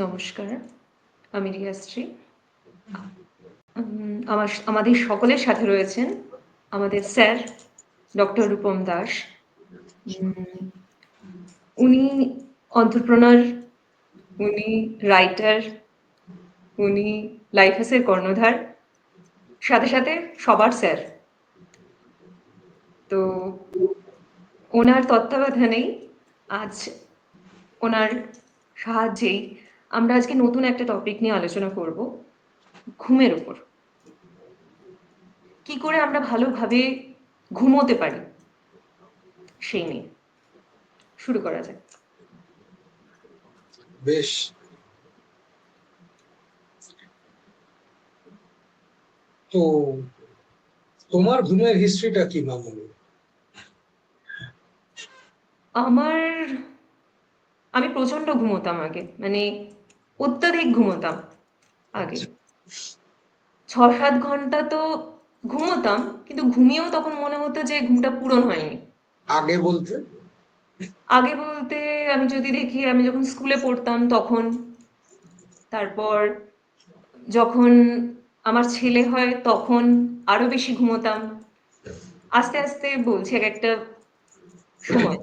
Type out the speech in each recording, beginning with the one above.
নমস্কার, আমি রিয়াশ্রী। আমাদের সকলের সাথে রয়েছেন আমাদের স্যার ডক্টর রূপম দাস। উনি অন্ত্রপ্রেনার, উনি রাইটার, উনি লাইফাসের কর্ণধার, সাথে সাথে সবার স্যার। তো ওনার তত্ত্বাবধানেই আজ ওনার সাহায্যেই আমরা আজকে নতুন একটা টপিক নিয়ে আলোচনা করব, ঘুমের উপর। কি করে আমরা ভালোভাবে ঘুমোতে পারি সেই নিয়ে শুরু করা যাক। বেশ, তো তোমার ঘুমের হিস্ট্রিটা কি মামনি? আমি প্রচন্ড ঘুমোতাম আগে, মানে অত্যাধিক ঘুমোতাম আগে। 6-7 ঘন্টা তো ঘুমোতাম, কিন্তু ঘুমিয়েও তখন মনে হতো যে ঘুমটা পূরণ হয়নি। আগে বলতে আগে বলতে আমি যদি দেখি, আমি যখন স্কুলে পড়তাম তখন, তারপর যখন আমার ছেলে হয় তখন আরো বেশি ঘুমোতাম। আস্তে আস্তে বলছি এক একটা সময়।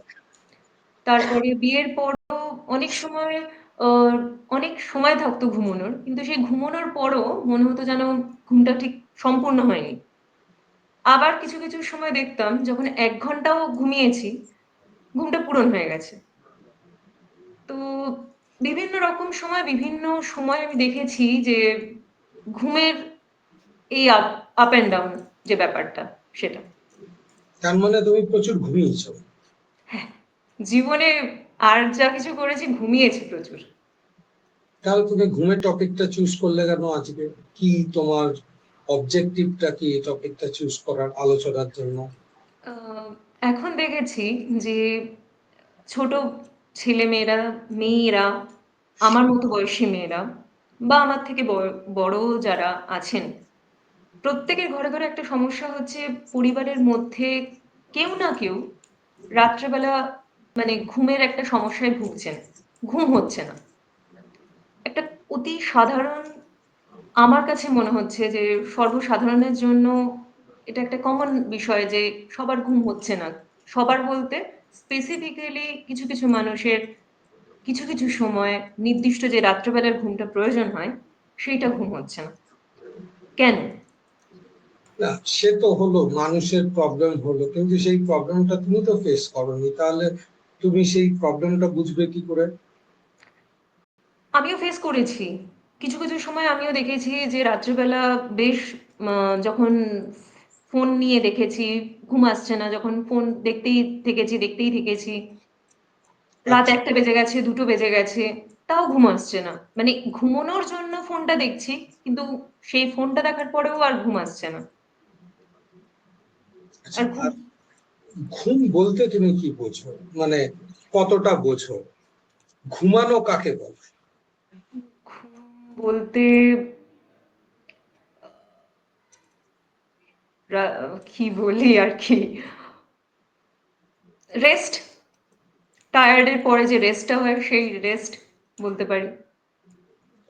তারপরে বিয়ের পরও অনেক সময় আহ, অনেক সময় থাকতো ঘুমানোর, কিন্তু সেই ঘুমানোর পরও মনে হতো যেন ঘুমটা ঠিক সম্পূর্ণ হয়নি। আবার কিছু কিছু সময় দেখতাম যখন 1 ঘন্টাও ঘুমিয়েছি, ঘুমটা পূরণ হয়ে গেছে। তো বিভিন্ন রকম সময় বিভিন্ন সময় আমি দেখেছি যে ঘুমের এই আপ আপ অ্যান্ড ডাউন যে ব্যাপারটা, সেটা তার মানে তুমি প্রচুর ঘুমিয়েছো। জীবনে আর যা কিছু করেছি ঘুমিয়েছি প্রচুর। তাহলে তুমি ঘুমের টপিকটা চুজ করলে কেন আজকে? কি তোমার অবজেক্টিভটা কি টপিকটা চুজ করার, আলোচনার জন্য? এখন দেখেছি যে ছোট ছেলেমেয়েরা, মেয়েরা, আমার মতো বয়সী মেয়েরা বা আমার থেকে বড় যারা আছেন, প্রত্যেকের ঘরে ঘরে একটা সমস্যা হচ্ছে, পরিবারের মধ্যে কেউ না কেউ রাত্রেবেলা মানে ঘুমের একটা সমস্যায় ভুগছেন, ঘুম হচ্ছে না। একটা অতি সাধারণ, আমার কাছে মনে হচ্ছে যে সর্বসাধারণের জন্য এটা একটা কমন বিষয় যে সবার ঘুম হচ্ছে না। সবার বলতে স্পেসিফিক্যালি কিছু কিছু মানুষের কিছু কিছু সময় নির্দিষ্ট যে রাত্রেবেলার ঘুমটা প্রয়োজন হয়, সেইটা ঘুম হচ্ছে না। কেন? না, সে তো হলো মানুষের প্রবলেম হলো, কিন্তু সেই প্রবলেমটা তুমি তো ফেস করোনি, তাহলে তুমি সেই প্রবলেমটা বুঝবে কি করে? আমিও ফেস করেছি। কিছু কিছু সময় আমিও দেখেছি যে রাত্রিবেলা বেশ যখন ফোন নিয়ে দেখেছি, ঘুম আসছে না, যখন ফোন দেখতেই থেকেছি, রাত আচ্ছা, 1টা বেজে গেছে, 2টো বেজে গেছে, তাও ঘুম আসছে না। মানে ঘুমানোর জন্য ফোনটা দেখছি, কিন্তু সেই ফোনটা দেখার পরেও আর ঘুম আসছে না। আচ্ছা। আর ঘুম আর ঘুম বলতে তুমি কি বোঝো, মানে কতটা বোঝো? ঘুমানো কাকে বলে? ঘুম বলতে কি বলি আর কি, রেস্ট, টায়ার্ডের পরে যে রেস্টটা হয় সেই রেস্ট বলতে পারি।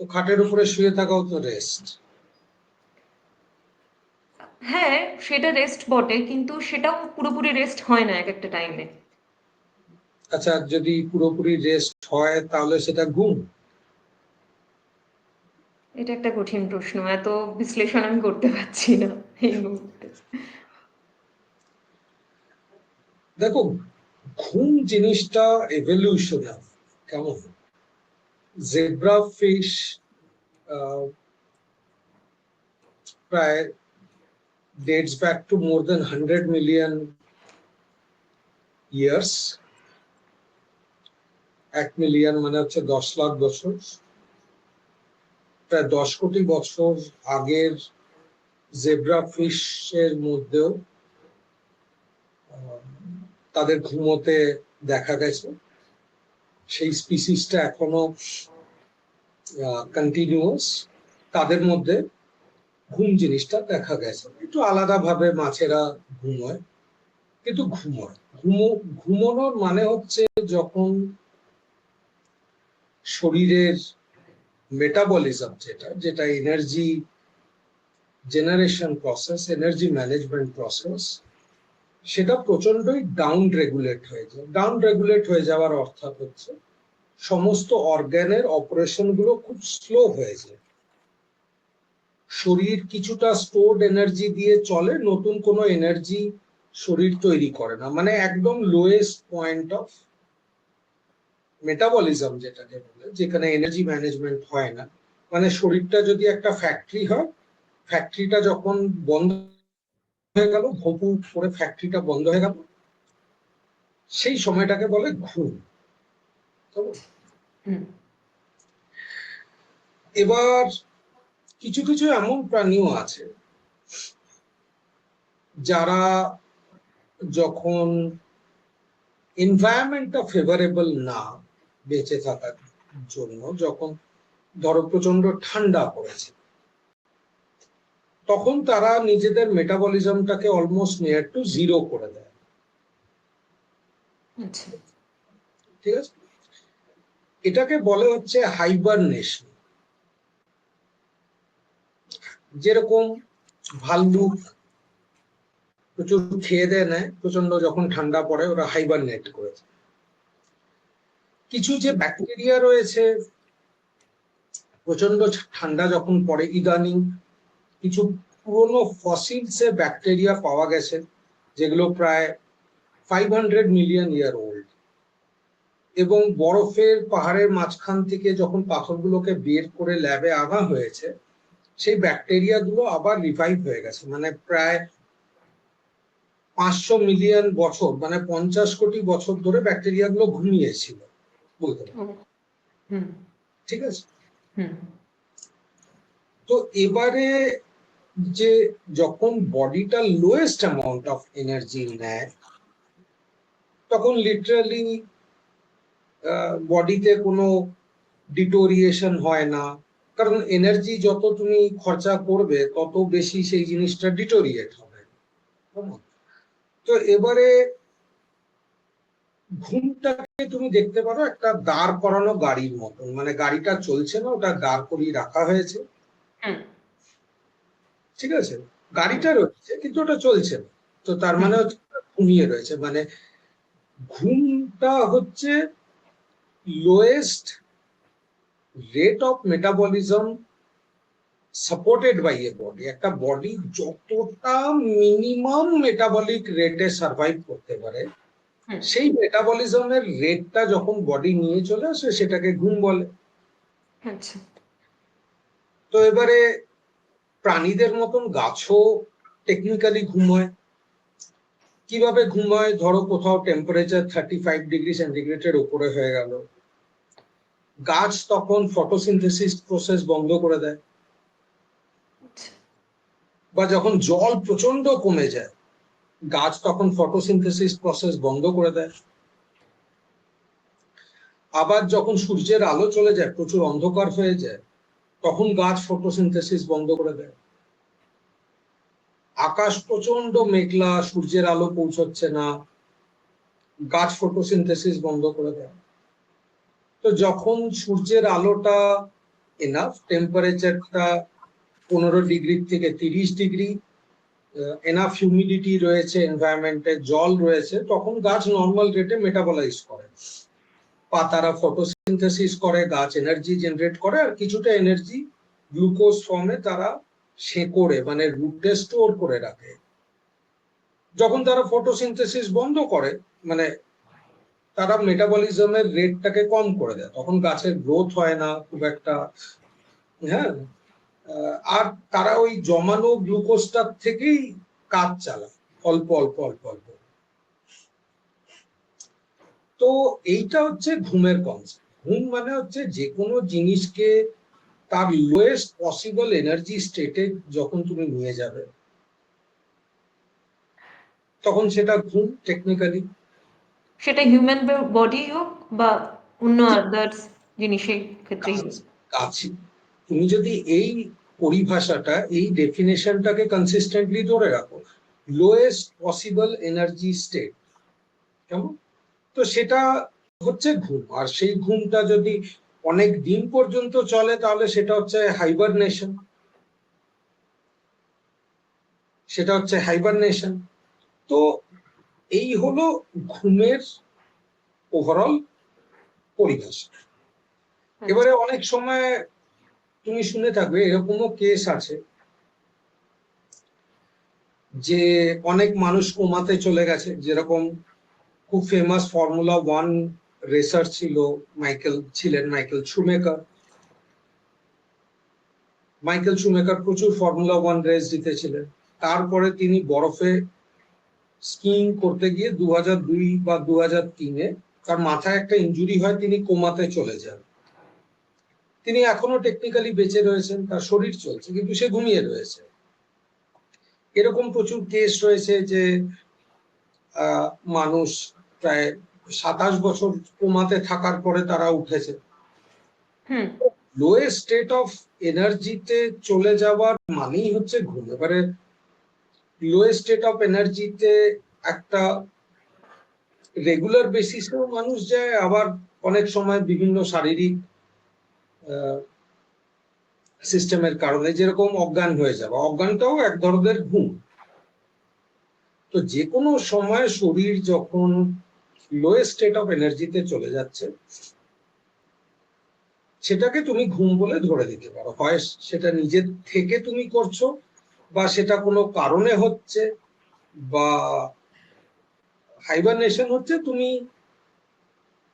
তো খাটের উপরে শুয়ে থাকাও তো রেস্ট। হ্যাঁ, সেটা রেস্ট বটে, কিন্তু সেটাও পুরোপুরি রেস্ট হয় না এক একটা টাইমে। আচ্ছা, যদি পুরোপুরি রেস্ট হয় তাহলে সেটা ঘুম? এটা একটা কঠিন প্রশ্ন, এত বিশ্লেষণ আমি করতে পারছি না এই মুহূর্তে। দেখো, ঘুম জিনিসটা এভলিউশনাল। কেমন? জেব্রা ফিশ প্রায় dates back to more than 100 million years. 1 million মানে হচ্ছে 10 লাখ বছর। প্রায় 10 কোটি বছর আগের জেব্রা ফিশের মধ্যেও আহ, তাদের ঘুমোতে দেখা গেছে। সেই স্পিসিসটা এখনো কন্টিনিউয়াস। তাদের মধ্যে ঘুম জিনিসটা দেখা গেছে। একটু আলাদা ভাবে মাছেরা ঘুমোয়, কিন্তু ঘুমোয়। ঘুমোনোর মানে হচ্ছে যখন শরীরের মেটাবলিজম যেটা যেটা energy generation process, energy management process, সেটা প্রচন্ডই ডাউন রেগুলেট হয়ে যায়। ডাউন রেগুলেট হয়ে যাওয়ার অর্থাৎ হচ্ছে সমস্ত অর্গানের অপারেশন গুলো খুব স্লো হয়ে যায়। শরীর কিছুটা স্টোরড এনার্জি দিয়ে চলে, নতুন কোনো এনার্জি শরীর তৈরি করে না, মানে একদম লোয়েস্ট পয়েন্ট অফ মেটাবলিজম যেটাকে বলে, যেখানে এনার্জি ম্যানেজমেন্ট হয় না। মানে শরীরটা যদি একটা ফ্যাক্টরি হয়, ফ্যাক্টরিটা যখন বন্ধ হয়ে গেল, ভোপু করে ফ্যাক্টরিটা বন্ধ হয়ে গেল, সেই সময়টাকে বলে ঘুম। এবার কিছু কিছু এমন প্রাণীও আছে যারা যখন এনভায়রনমেন্টটা ফেভারেবল না বেঁচে থাকার জন্য, যখন ধরো প্রচন্ড ঠান্ডা পড়েছে, তখন তারা নিজেদের মেটাবলিজমটাকে অলমোস্ট নিয়ার টু জিরো করে দেয়। ঠিক আছে, এটাকে বলে হচ্ছে হাইবারনেশন। যেরকম ভাল্লুক প্রচুর খেয়ে দেয় নেয়, প্রচন্ড যখন ঠান্ডা পড়ে ওরা হাইবারনেট করেছে। কিছু যে ব্যাকটেরিয়া রয়েছে, প্রচন্ড ঠান্ডা যখন পড়ে, ইদানিং কিছু পুরনো ফসিলস এর ব্যাকটেরিয়া পাওয়া গেছে যেগুলো প্রায় 500 মিলিয়ন ইয়ার ওল্ড, এবং বরফের পাহাড়ের মাঝখান থেকে যখন পাথরগুলোকে বের করে ল্যাবে আনা হয়েছে, সেই ব্যাকটেরিয়া গুলো আবার রিভাইভ হয়ে গেছে। মানে প্রায় 500 মিলিয়ন বছর, মানে 50 কোটি বছর ধরে ব্যাকটেরিয়া গুলো ঘুমিয়েছিল বলতে পারো। ঠিক আছে, তো এবারে যে যখন বডিটা লোয়েস্ট অ্যামাউন্ট অফ এনার্জি নেয়, তখন লিটারালি বডিতে কোনো ডিটোরিয়েশন হয় না, কারণ এনার্জি যত তুমি খরচা করবে তত বেশি সেই জিনিসটা ডিটোরিয়েট হবে। তো এবারে ঘুমটাকে তুমি দেখতে পারো একটা দাঁড় করানো গাড়ির মতন, মানে গাড়িটা চলছে না, ওটা দাঁড় করিয়ে রাখা হয়েছে। ঠিক আছে, গাড়িটা রয়েছে কিন্তু ওটা চলছে না, তো তার মানে হচ্ছে ঘুমিয়ে রয়েছে। মানে ঘুমটা হচ্ছে lowest rate of metabolism supported by a body. একটা বডি যতটা মিনিমাম মেটাবলিক রেটে সার্ভাইভ করতে পারে, সেই মেটাবলিজমের রেটটা যখন বডি নিয়ে চলে আসে সেটাকে ঘুম বলে। তো এবারে প্রাণীদের মতন গাছও টেকনিক্যালি ঘুমায়। কিভাবে ঘুমায়? ধরো কোথাও টেম্পারেচার 35 ডিগ্রি সেন্টিগ্রেডের উপরে হয়ে গেল, গাছ তখন ফটোসিনথেসিস প্রসেস বন্ধ করে দেয়। বা যখন জল প্রচন্ড কমে যায়, গাছ তখন ফটোসিনথেসিস প্রসেস বন্ধ করে দেয়। আবার যখন সূর্যের আলো চলে যায়, প্রচুর অন্ধকার হয়ে যায়, তখন গাছ ফটোসিনথেসিস বন্ধ করে দেয়। আকাশ প্রচন্ড মেঘলা, সূর্যের আলো পৌঁছচ্ছে না, গাছ ফটোসিনথেসিস বন্ধ করে দেয়। তো যখন সূর্যের আলোটা এনাফ, টেম্পারেচারটা 15 ডিগ্রি থেকে 30 ডিগ্রি, এনাফ হিউমিডিটি রয়েছে এনভায়রনমেন্টে, জল রয়েছে, তখন গাছ নর্মাল রেটে মেটাবলাইজ করে। পাতারা ফটোসিনথেসিস করে, গাছ এনার্জি জেনারেট করে, আর কিছুটা এনার্জি গ্লুকোজ ফর্মে তারা শেকড়ে মানে রুটে স্টোর করে রাখে। যখন তারা ফটোসিনথেসিস বন্ধ করে, মানে তারা মেটাবলিজমের রেটটাকে কম করে দেয়, তখন গাছের গ্রোথ হয় না খুব একটা। হ্যাঁ, আর তারা ওই জমানো গ্লুকোজটার থেকেই কাজ চালায়, অল্প অল্প অল্প অল্প। তো এইটা হচ্ছে ঘুমের কনসেপ্ট। ঘুম মানে হচ্ছে যে কোনো জিনিসকে তার লোয়েস্ট পসিবল এনার্জি স্টেটে যখন তুমি নিয়ে যাবে, তখন সেটা ঘুম টেকনিক্যালি। সেটা হিউম্যান বডি হোক বা অন্য আদার্স জিনিসের ক্ষেত্রেই হোক। কাছে তুমি যদি এই পরিভাষাটা, এই ডেফিনেশনটাকে কনসিস্টেন্টলি ধরে রাখো, লোয়েস্ট পসিবল এনার্জি স্টেট, কেমন, তো সেটা হচ্ছে ঘুম। আর সেই ঘুমটা যদি অনেক দিন পর্যন্ত চলে তাহলে সেটা হচ্ছে হাইবারনেশন। তো এই হলো ঘুমের ওভারঅল পরিভাষা। এবারে অনেক সময় তুমি শুনে থাকবে, এরকমও কেস আছে যে অনেক মানুষ কোমাতে চলে গেছে, যেরকম খুব ফেমাস ফর্মুলা 1 রেসার ছিলেন মাইকেল শুমেকার প্রচুর ফর্মুলা 1 রেস জিতেছিলেন। তারপরে তিনি বরফে স্কিইং করতে গিয়ে 2002 বা 2003-এ তার মাথায় একটা ইনজুরি হয়, তিনি কোমাতে চলে যান। তিনি এখনো টেকনিক্যালি বেঁচে রয়েছেন, তার শরীর চলছে কিন্তু সে ঘুমিয়ে রয়েছে। এরকম প্রচুর কেস রয়েছে যে মানুষ প্রায় 27 বছর কোমাতে থাকার পরে তারা উঠেছে। লোয়েস্ট স্টেট অফ এনার্জিতে চলে যাওয়ার মানেই হচ্ছে ঘুম। এবারে লোয়েস্ট স্টেট অফ এনার্জিতে একটা রেগুলার বেসিসেও মানুষ যায়, আবার অনেক সময় বিভিন্ন শারীরিক সিস্টেমের কারণে, যেরকম অজ্ঞান হয়ে যাওয়া, অজ্ঞানটাও এক ধরনের ঘুম। তো যে কোনো সময় শরীর যখন লোয়েস্ট স্টেট অফ এনার্জিতে চলে যাচ্ছে, সেটাকে তুমি ঘুম বলে ধরে দিতে পারো। হয় সেটা নিজের থেকে তুমি করছো, বা সেটা কোনো কারণে হচ্ছে, বা হাইবারনেশন হচ্ছে। তুমি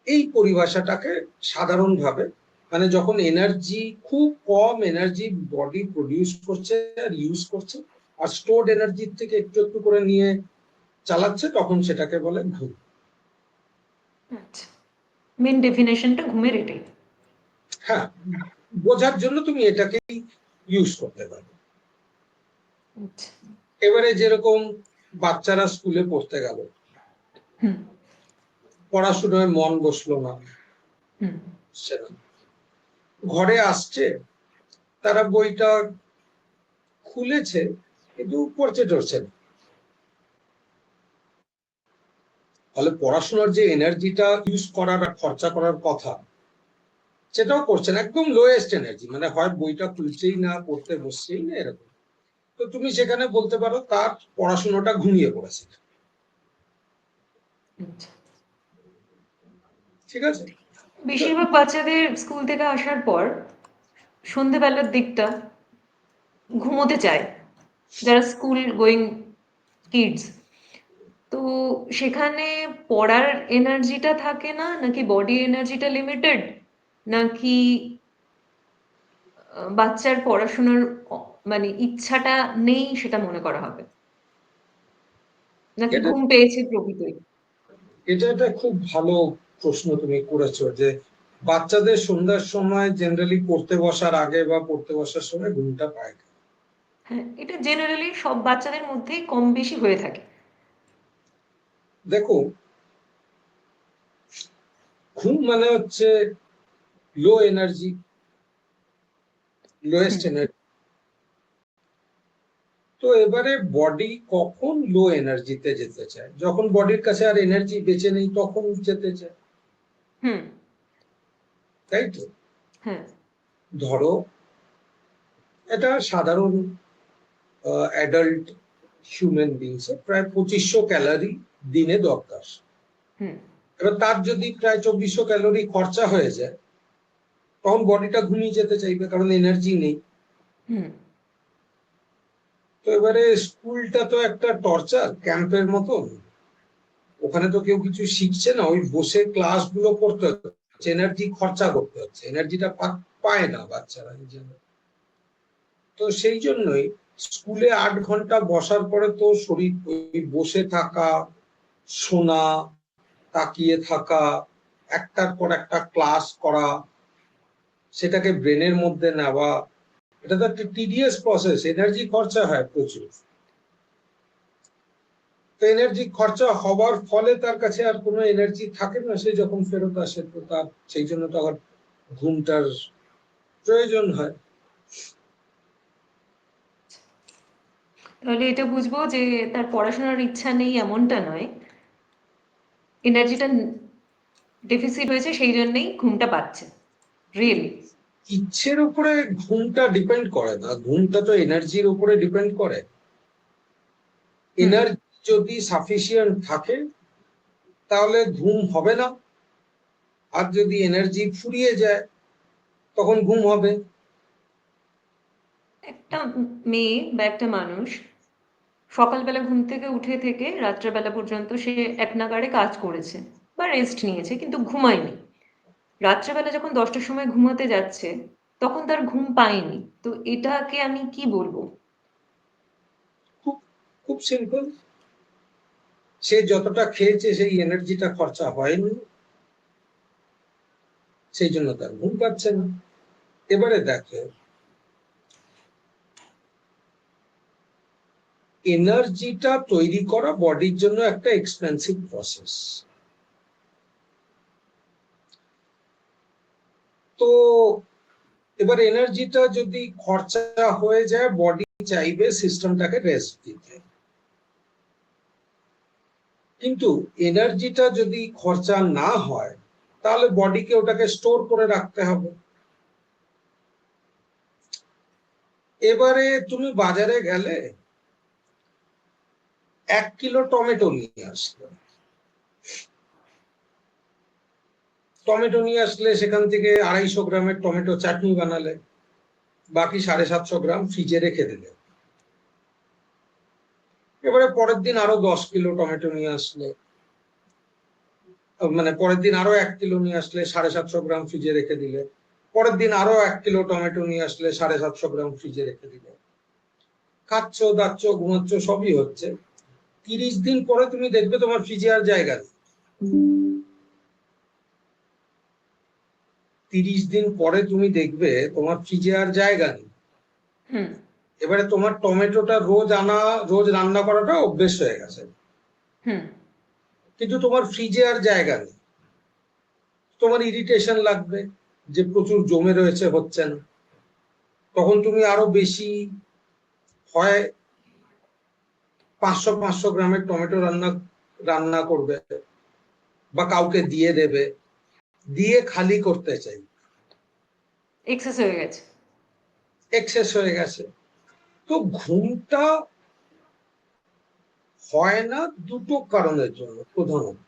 এই পরিভাষাটাকে সাধারণভাবে, মানে যখন এনার্জি, খুব কম এনার্জি বডি প্রডিউস করছে আর ইউজ করছে, আর স্টোরড এনার্জির থেকে একটু একটু করে নিয়ে চালাচ্ছে, তখন সেটাকে বলে ঘুম। আচ্ছা, মেন ডেফিনেশনটা ঘুমের এটাই। হ্যাঁ, বোঝার জন্য তুমি এটাকেই ইউজ করতে পারো। আচ্ছা। এবারে যেরকম বাচ্চারা স্কুলে পড়তে গেল, পড়াশোনায় মন বসলো না, সেটা ঘরে আসছে, তারা বইটা খুলেছে কিন্তু পড়ছে টরছে না। তাহলে পড়াশোনার যে এনার্জিটা ইউজ করার আর খরচা করার কথা, সেটাও করছে না। একদম লোয়েস্ট এনার্জি, মানে হয় বইটা খুলছেই না, পড়তে বসছেই না, এরকম। তো তুমি সেখানে বলতে পারো তার পড়াশোনাটা ঘুমিয়ে পড়েছে। ঠিক আছে। বেশিরভাগ বাচ্চাদের স্কুল থেকে আসার পর সন্ধেবেলার দিকটা ঘুমোতে চায়, যারা স্কুল গোয়িং কিডস। তো সেখানে পড়ার এনার্জিটা থাকে না, নাকি বডি এনার্জিটা লিমিটেড, নাকি বাচ্চার পড়াশোনার মানে ইচ্ছাটা নেই সেটা মনে করা হবে, নাকি এটা ঘুম পেয়েছে প্রকৃতই? এটা একটা খুব ভালো প্রশ্ন তুমি করেছো, যে বাচ্চাদের সন্ধ্যার সময় জেনারেলি পড়তে বসার আগে বা পড়তে বসার সময় ঘুমটা পায় না। হ্যাঁ, এটা জেনারেলি সব বাচ্চাদের মধ্যেই কম বেশি হয়ে থাকে। দেখো, ঘুম মানে হচ্ছে লো এনার্জি, লোয়েস্ট এনার্জি। তো এবারে বডি কখন লো এনার্জিতে যেতে চায়? যখন বডির কাছে আর এনার্জি বেঁচে নেই, তখন যেতে চায়, হুম। তাই তো? হ্যাঁ। ধরো, এটা সাধারণ অ্যাডাল্ট হিউম্যান বিংস প্রায় 2500 ক্যালোরি দিনে দরকার। হুম। এবার তার যদি প্রায় 2400 ক্যালোরি খরচা হয়ে যায়, তখন বডিটা ঘুমিয়ে যেতে চাইবে, কারণ এনার্জি নেই। হুম। তো এবারে স্কুলটা তো একটা টর্চার ক্যাম্পের মতন। ওখানে তো কেউ কিছু শিখছে না, ওই বসে ক্লাস গুলো করতে হচ্ছে, এনার্জি খরচা করতে হচ্ছে, এনার্জিটা পায় না বাচ্চারা নিজেরা। তো সেই জন্যই স্কুলে 8 ঘন্টা বসার পরে তো শরীর, ওই বসে থাকা, শোনা, তাকিয়ে থাকা, একটার পর একটা ক্লাস করা, সেটাকে ব্রেনের মধ্যে নেওয়া, এটা তো একটা টিডিয়াস প্রসেস, এনার্জি খরচা হয় প্রচুর। তো এনার্জি খরচা হওয়ার ফলে তার কাছে আর কোনো এনার্জি থাকে না, সে যখন ফেরত আসে, তো তার সেই জন্য তো আবার ঘুমটার প্রয়োজন হয়। তাহলে এটা বুঝবো যে তার পড়াশোনার ইচ্ছা নেই এমনটা নয়, এনার্জিটা ডেফিসিট হয়েছে সেই জন্যই ঘুমটা পাচ্ছে। রিয়েলি। ইচ্ছের উপরে ঘুমটা ডিপেন্ড করে না, ঘুমটা তো এনার্জির উপরে ডিপেন্ড করে। হুম। এনার্জি যদি সাফিসিয়েন্ট থাকে তাহলে ঘুম হবে না, আর যদি এনার্জি ফুরিয়ে যায় তখন ঘুম হবে। একটা মেয়ে বা একটা মানুষ সকালবেলা ঘুম থেকে উঠে থেকে রাত্রেবেলা পর্যন্ত সে এক নাগাড়ে কাজ করেছে বা রেস্ট নিয়েছে কিন্তু ঘুমায়নি। রাত্রেবেলা যখন 10টার সময় ঘুমাতে যাচ্ছে তখন তার ঘুম পায়নি, তো এটাকে আমি কি বলবো? খুব খুব সিম্পল, সে যতটা খেয়েছে সেই এনার্জিটা খরচা হয়নি, সেই জন্য তার ঘুম পাচ্ছে না। এবারে দেখো, এনার্জিটা তৈরি করা বডির জন্য একটা এক্সপেন্সিভ প্রসেস। তো এবার এনার্জিটা যদি খরচা হয়ে যায়, বডি চাইবে সিস্টেমটাকে রেস্ট দিতে। কিন্তু এনার্জিটা যদি খরচা না হয় তাহলে বডিকে ওটাকে স্টোর করে রাখতে হবে। এবারে তুমি বাজারে গেলে 1 কিলো টমেটো নিয়ে আসলে, সেখান থেকে 250 গ্রামের টমেটো চাটনি বানালে, বাকি 750 গ্রাম ফ্রিজে রেখে দিলে। এবারে পরের দিন আরো 10 কিলো টমেটো নিয়ে আসলে, মানে পরের দিন আরো 1 কিলো নিয়ে আসলে 750 গ্রাম ফ্রিজে রেখে দিলে, পরের দিন আরো 1 কিলো টমেটো নিয়ে আসলে 750 গ্রাম ফ্রিজে রেখে দিলে। খাচ্ছ, দাচ্ছ, ঘুমাচ্ছ, সবই হচ্ছে। 30 দিন পরে তুমি দেখবে তোমার ফ্রিজে আর জায়গা নেই। 30 দিন পরে তুমি দেখবে তোমার ফ্রিজে আর জায়গা নেই। হুম। এবারে তোমার টমেটোটা রোজ রান্না করাটা অভ্যেস হয়ে গেছে, হুম। কিন্তু তোমার ফ্রিজে আর জায়গা নেই। তোমার ইরিটেশন লাগবে যে প্রচুর জমে রয়েছে, হচ্ছে না। তখন তুমি আরো বেশি, হয় 500 500 গ্রামের টমেটো রান্না করবে, বা কাউকে দিয়ে দেবে, দিয়ে খালি করতে চাই। এক্সেস হয়ে গেছে। এক্সেস হয়ে গেছে। তো ঘুমটা হয় না দুটো কারণের জন্য প্রধানত।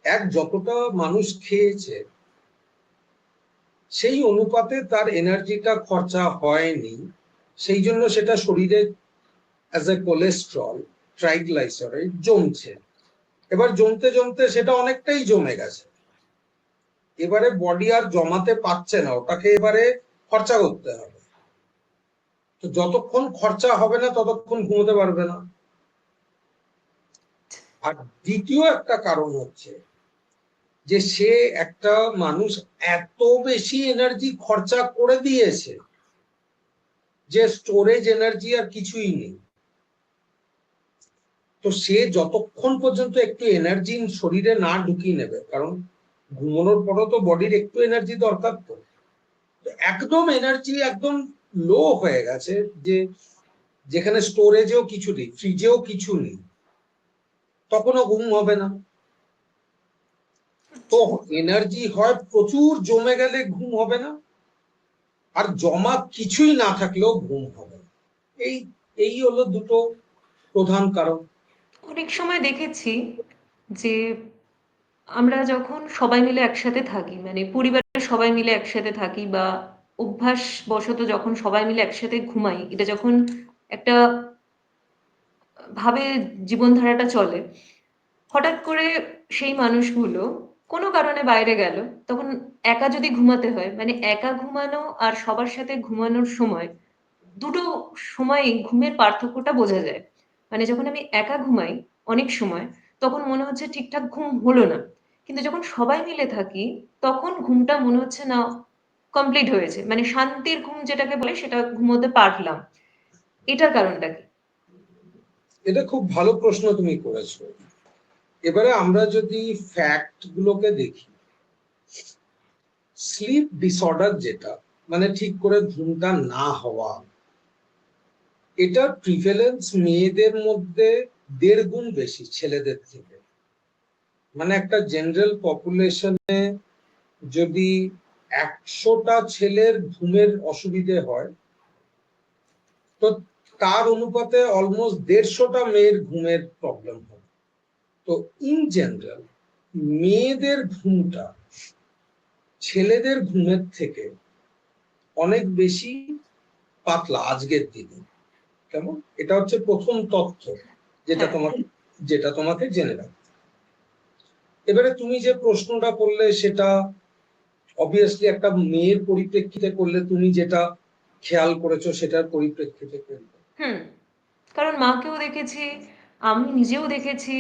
এক, যতটা মানুষ খেয়েছে সেই অনুপাতে তার এনার্জিটা খরচা হয়নি, সেই জন্য সেটা শরীরে অ্যাজ এ কোলেস্ট্রল, ট্রাইগ্লাইসারাইড জমছে। এবার জমতে জমতে সেটা অনেকটাই জমে গেছে, এবারে বডি আর জমাতে পারছে না, ওটাকে এবারে খরচা করতে হবে। তো যতক্ষণ খরচা হবে না ততক্ষণ ঘুমোতে পারবে না। আর দ্বিতীয় একটা কারণ হচ্ছে যে সে, একটা মানুষ এত বেশি এনার্জি খরচা করে দিয়েছে যে স্টোরেজ এনার্জি আর কিছুই নেই। তো সে যতক্ষণ পর্যন্ত একটু এনার্জি শরীরে না ঢুকিয়ে নেবে, কারণ ঘুমানোর পরও তো বডির একটু এনার্জি দরকার। তো একদম এনার্জি একদম লো হয়ে গেছে, যে যেখানে স্টোরেজেও কিছু নেই, ফ্রিজেও কিছু নেই, তখনও ঘুম হবে না। তো এনার্জি হয় প্রচুর জমে গেলে ঘুম হবে না, আর জমা কিছুই না থাকলেও ঘুম হবে না। এই এই হলো দুটো প্রধান কারণ। অনেক সময় দেখেছি যে আমরা যখন সবাই মিলে একসাথে থাকি, মানে পরিবারের সবাই মিলে একসাথে থাকি বা অভ্যাসবশত যখন সবাই মিলে একসাথে ঘুমাই, এটা যখন একটা ভাবে জীবনধারাটা চলে, হঠাৎ করে সেই মানুষগুলো কোনো কারণে বাইরে গেল, তখন একা যদি ঘুমাতে হয়, মানে একা ঘুমানো আর সবার সাথে ঘুমানোর সময় দুটো সময়ই ঘুমের পার্থক্যটা বোঝা যায়। মানে যখন আমি একা ঘুমাই অনেক সময় তখন মনে হচ্ছে ঠিকঠাক ঘুম হলো না, কিন্তু যখন সবাই মিলে থাকি তখন ঘুমটা মনে হচ্ছে না কমপ্লিট হয়েছে, মানে শান্তির ঘুম যেটাকে বলে সেটা ঘুমোতে পারলাম। এটার কারণটা কি? এটা খুব ভালো প্রশ্ন তুমি করেছো। এবারে আমরা যদি ফ্যাক্ট গুলোকে দেখি, স্লিপ ডিসঅর্ডার যেটা, মানে ঠিক করে ঘুমটা না হওয়া, এটার প্রিভেলেন্স মেয়েদের মধ্যে 1.5 গুণ বেশি ছেলেদের থেকে। মানে একটা জেনারেল পপুলেশনে যদি 100টা ছেলের ঘুমের অসুবিধে হয়, তো তার অনুপাতে অলমোস্ট 150টা মেয়ের ঘুমের প্রবলেম হয়। তো ইন জেনারেল মেয়েদের ঘুমটা ছেলেদের ঘুমের থেকে অনেক বেশি পাতলা আজকের দিনে। কেমন? এটা হচ্ছে প্রথম তথ্য যেটা হ্যাঁ তোমাকে জেনে রাখবে। এবারে তুমি যে প্রশ্নটা করলে সেটা অবভিয়াসলি একটা মেয়ের পরিপ্রেক্ষিতে করলে, তুমি যেটা খেয়াল করেছো সেটার পরিপ্রেক্ষিতে করবে। হুম কারণ মাকেও দেখেছি, আমি নিজেও দেখেছি,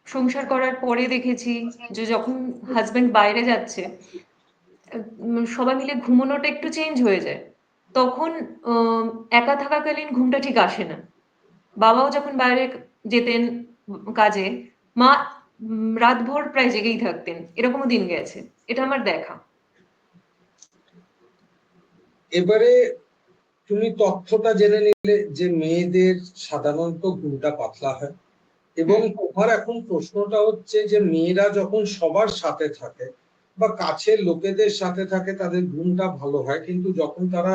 সংসার করার পরে দেখেছি যে যখন হাজবেন্ড বাইরে যাচ্ছে, সবাই মিলে ঘুমানোটা একটু চেঞ্জ হয়ে যায়। তখন একা থাকাকালীন ঘুমটা ঠিক আসে না। বাবাও যখন বাইরে যেতেন কাজে, মা রাতভর প্রায় জেগেই থাকতেন, এরকমও দিন গেছে, এটা আমার দেখা। এবারে তুমি তথ্যটা জেনে নিলে যে মেয়েদের সাধারণত ঘুমটা পাতলা হয়, এবং হুম তোমার এখন প্রশ্নটা হচ্ছে যে মেয়েরা যখন সবার সাথে থাকে বা কাছের লোকেদের সাথে থাকে তাদের ঘুমটা ভালো হয়, কিন্তু যখন তারা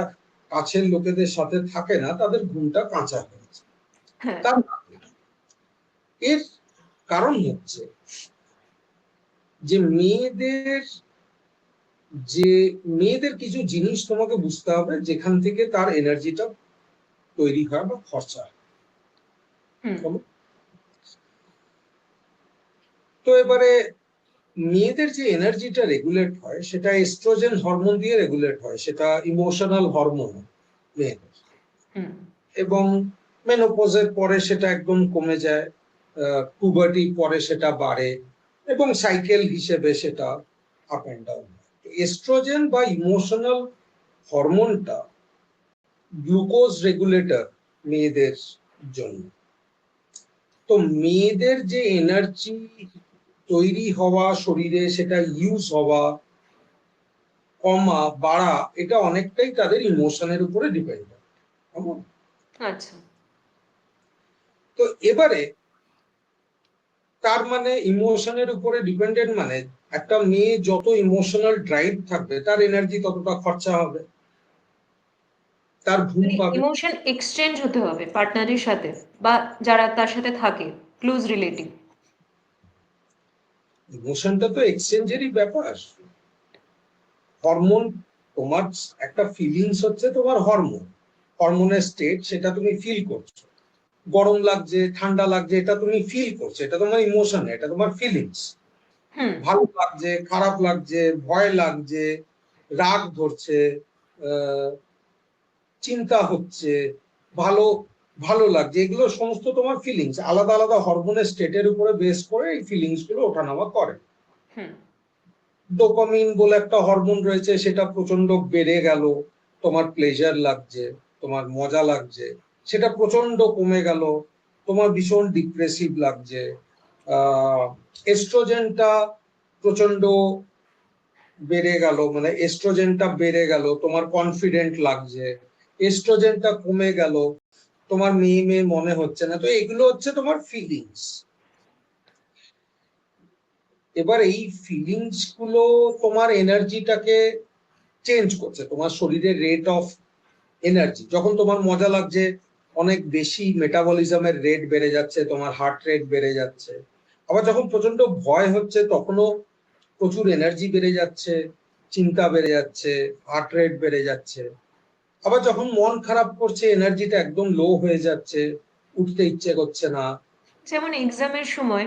কাছের লোকেদের সাথে থাকে না তাদের ঘুমটা কাঁচা হয়ে যায়। হ্যাঁ তার এর কারণ হচ্ছে যে মেয়েদের কিছু জিনিস তোমাকে বুঝতে হবে যেখান থেকে তার এনার্জিটা তৈরি হয় বা খরচা হয়। হুম তো এবারে মেয়েদের যে এনার্জিটা রেগুলেট হয় সেটা এস্ট্রোজেন হরমোন দিয়ে রেগুলেট হয়, সেটা ইমোশনাল হরমোন মেয়েদের। হুম এবং মেনোপজের পরে সেটা একদম কমে যায়, পুবার্টি পরে সেটা বাড়ে, এবং সাইকেল হিসেবে সেটা আপ অ্যান্ড ডাউন। এস্ট্রোজেন বা ইমোশনাল হরমোনটা গ্লুকোজ রেগুলেটর মেয়েদের জন্য। তো মেয়েদের যে এনার্জি তৈরি হওয়া শরীরে, সেটা ইউজ হওয়া, কমা, বাড়া, এটা অনেকটাই তাদের ইমোশনের উপরে ডিপেন্ড করে। কেমন? আচ্ছা তো এবারে তার মানে ইমোশনের উপরে ডিপেন্ডেন্ট মানে একটা মেয়ে যত ইমোশনাল ড্রাইভ থাকবে তার এনার্জি ততটা খরচা হবে, তার ঘুম মানে পাবে। ইমোশন এক্সচেঞ্জ হতে হবে পার্টনারের সাথে, বা যারা তার সাথে থাকে, ক্লোজ রিলেটিভ। ইমোশনটা তো এক্সচেঞ্জেরই ব্যাপার। হরমোন, তোমার একটা ফিলিংস হচ্ছে তোমার হরমোন, হরমোনের স্টেট, সেটা তুমি ফিল করছো। গরম লাগছে, ঠান্ডা লাগছে, এটা তুমি ফিল করছো, এটা তোমার ইমোশন, এটা তোমার ফিলিংস। হুম ভালো লাগছে, খারাপ লাগছে, ভয় লাগছে, রাগ ধরছে, আহ চিন্তা হচ্ছে, ভালো ভালো লাগছে, এগুলো সমস্ত তোমার ফিলিংস। আলাদা আলাদা হরমোনের স্টেটের উপরে বেস করে এই ফিলিংস গুলো ওঠানামা করে। হুম ডোপামিন বলে একটা হরমোন রয়েছে, সেটা প্রচন্ড বেড়ে গেল, তোমার প্লেজার লাগছে, তোমার মজা লাগছে, সেটা প্রচন্ড কমে গেল, তোমার ভীষণ ডিপ্রেসিভ লাগছে। এস্ট্রোজেনটা প্রচন্ড বেড়ে গেল, মানে এস্ট্রোজেনটা বেড়ে গেল, তোমার কনফিডেন্ট লাগছে। এস্ট্রোজেনটা কমে গেল, তোমার মেয়ে মেয়ে মনে হচ্ছে না। তো এগুলো হচ্ছে তোমার ফিলিংস। এবার এই ফিলিংস গুলো তোমার এনার্জিটাকে চেঞ্জ করছে, তোমার শরীরের রেট অফ এনার্জি। যখন তোমার মজা লাগছে, অনেক বেশি মেটাবলিজমের রেট বেড়ে যাচ্ছে, তোমার হার্ট রেট বেড়ে যাচ্ছে। আবার যখন প্রচন্ড ভয় হচ্ছে তখনও প্রচুর এনার্জি বেড়ে যাচ্ছে, চিন্তা বেড়ে যাচ্ছে, হার্ট রেট বেড়ে যাচ্ছে। আবার যখন মন খারাপ করছে, এনার্জিটা একদম লো হয়ে যাচ্ছে, উঠতে ইচ্ছে করছে না। যেমন এক্সামের সময়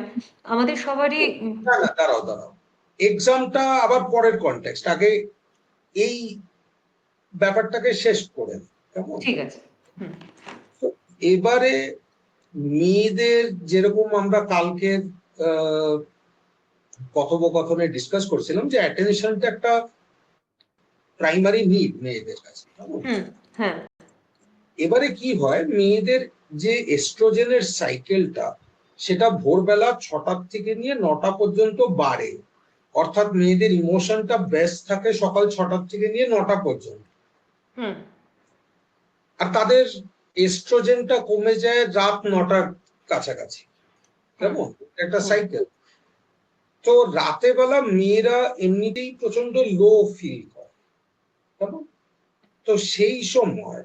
আমাদের সবারই না না, দাঁড়াও দাঁড়াও, এক্সামটা আবার পরের কনটেক্সট, আগে এই ব্যাপারটাকে শেষ করে নিই, কেমন? ঠিক আছে। হুম তো এবারে মেয়েদের যেরকম আমরা কালকে আহ কথোপকথনে ডিসকাস করছিলাম যে অ্যাটেনশনটা একটা প্রাইমারি নিড মেয়েদের কাছে, কেমন? হুম হ্যাঁ এবারে কি হয়, মেয়েদের যে এস্ট্রোজেনের সাইকেলটা, সেটা ভোরবেলা 6টা থেকে নিয়ে 9টা পর্যন্ত বাড়ে। অর্থাৎ মেয়েদের ইমোশনটা বেস্ট থাকে সকাল 6টা থেকে নিয়ে 9টা পর্যন্ত, হুম আর তাদের এস্ট্রোজেনটা কমে যায় রাত 9টার কাছাকাছি। হুম কেমন? একটা হুম সাইকেল। তো রাতে বেলা মেয়েরা এমনিতেই প্রচন্ড লো ফিল করে, কেমন? তো সেই সময়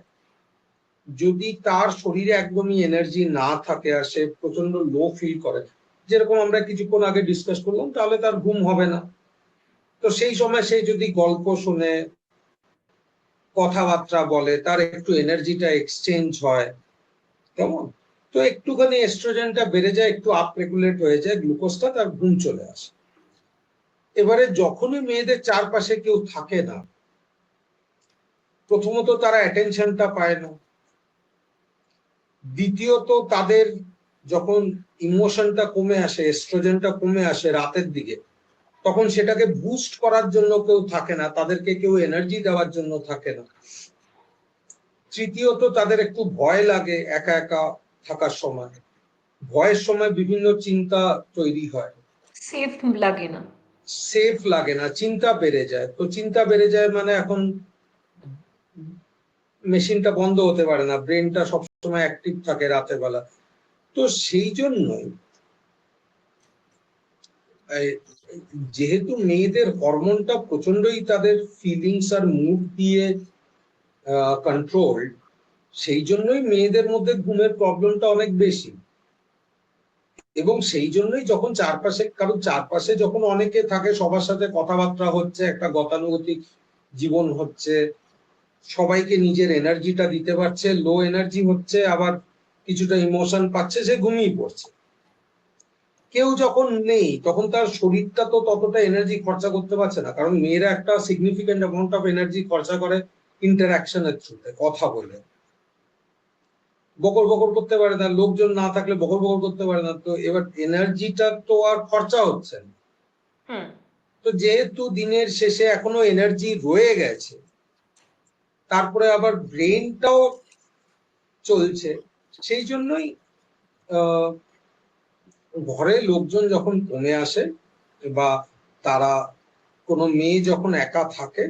যদি তার শরীরে একদমই এনার্জি না থাকে আর সে প্রচন্ড লো ফিল করে, যেরকম আমরা কিছুক্ষণ আগে ডিসকাস করলাম, তাহলে তার ঘুম হবে না। তো সেই সময় সে যদি গল্প শুনে, কথাবার্তা বলে, তার একটু এনার্জিটা এক্সচেঞ্জ হয়, কেমন? তো একটুখানি এস্ট্রোজেনটা বেড়ে যায়, একটু আপ রেগুলেট হয়ে যায় গ্লুকোজটা, তার ঘুম চলে আসে। এবারে যখনই মেয়েদের চারপাশে কেউ থাকে না, প্রথমত তারা অ্যাটেনশনটা পায় না, দ্বিতীয়ত তাদের যখন ইমোশনটা কমে আসে, এস্ট্রোজেনটা কমে আসে রাতের দিকে, তখন সেটাকে বুস্ট করার জন্য কেউ থাকে না, তাদেরকে কেউ এনার্জি দেওয়ার জন্য থাকে না। তৃতীয়ত তাদের একটু ভয় লাগে একা একা থাকার সময়, ভয়ের সময় বিভিন্ন চিন্তা তৈরি হয়, সেফ লাগে না। সেফ লাগে না, চিন্তা বেড়ে যায়। তো চিন্তা বেড়ে যায় মানে এখন মেশিনটা বন্ধ হতে পারে না, ব্রেনটা সবসময় অ্যাক্টিভ থাকে রাতের বেলা। তো সেই জন্যই যেহেতু মেয়েদের হরমোনটা প্রচন্ডই তাদের ফিলিংস আর মুড দিয়ে কন্ট্রোল, সেই জন্যই মেয়েদের মধ্যে ঘুমের প্রবলেমটা অনেক বেশি। এবং সেই জন্যই যখন চারপাশে যখন অনেকে থাকে, সবার সাথে কথাবার্তা হচ্ছে, একটা গতানুগতিক জীবন হচ্ছে, সবাইকে নিজের এনার্জিটা দিতে পারছে, লো এনার্জি হচ্ছে, আবার কিছুটা ইমোশন পাচ্ছে, সে ঘুমিয়ে পড়ছে। কেউ যখন নেই তখন তার শরীরটা তো ততটা এনার্জি খরচা করতে পারছে না, কারণ মেয়েরা একটা সিগনিফিকেন্ট অ্যামাউন্ট অফ এনার্জি খরচা করে ইন্টারাকশনের থ্রুতে, কথা বলে। বকর বকর করতে পারে না, লোকজন না থাকলে বকর বকর করতে পারে না, তো এবার এনার্জিটা তো আর খরচা হচ্ছে না। হুম। তো যেহেতু দিনের শেষে এখনো এনার্জি রয়ে গেছে, তারপরে আবার ব্রেনটাও চলছে, সেই জন্যই ঘরে লোকজন যখন কমে আসে বা তারা কোনো মেয়ে যখন একা থাকে,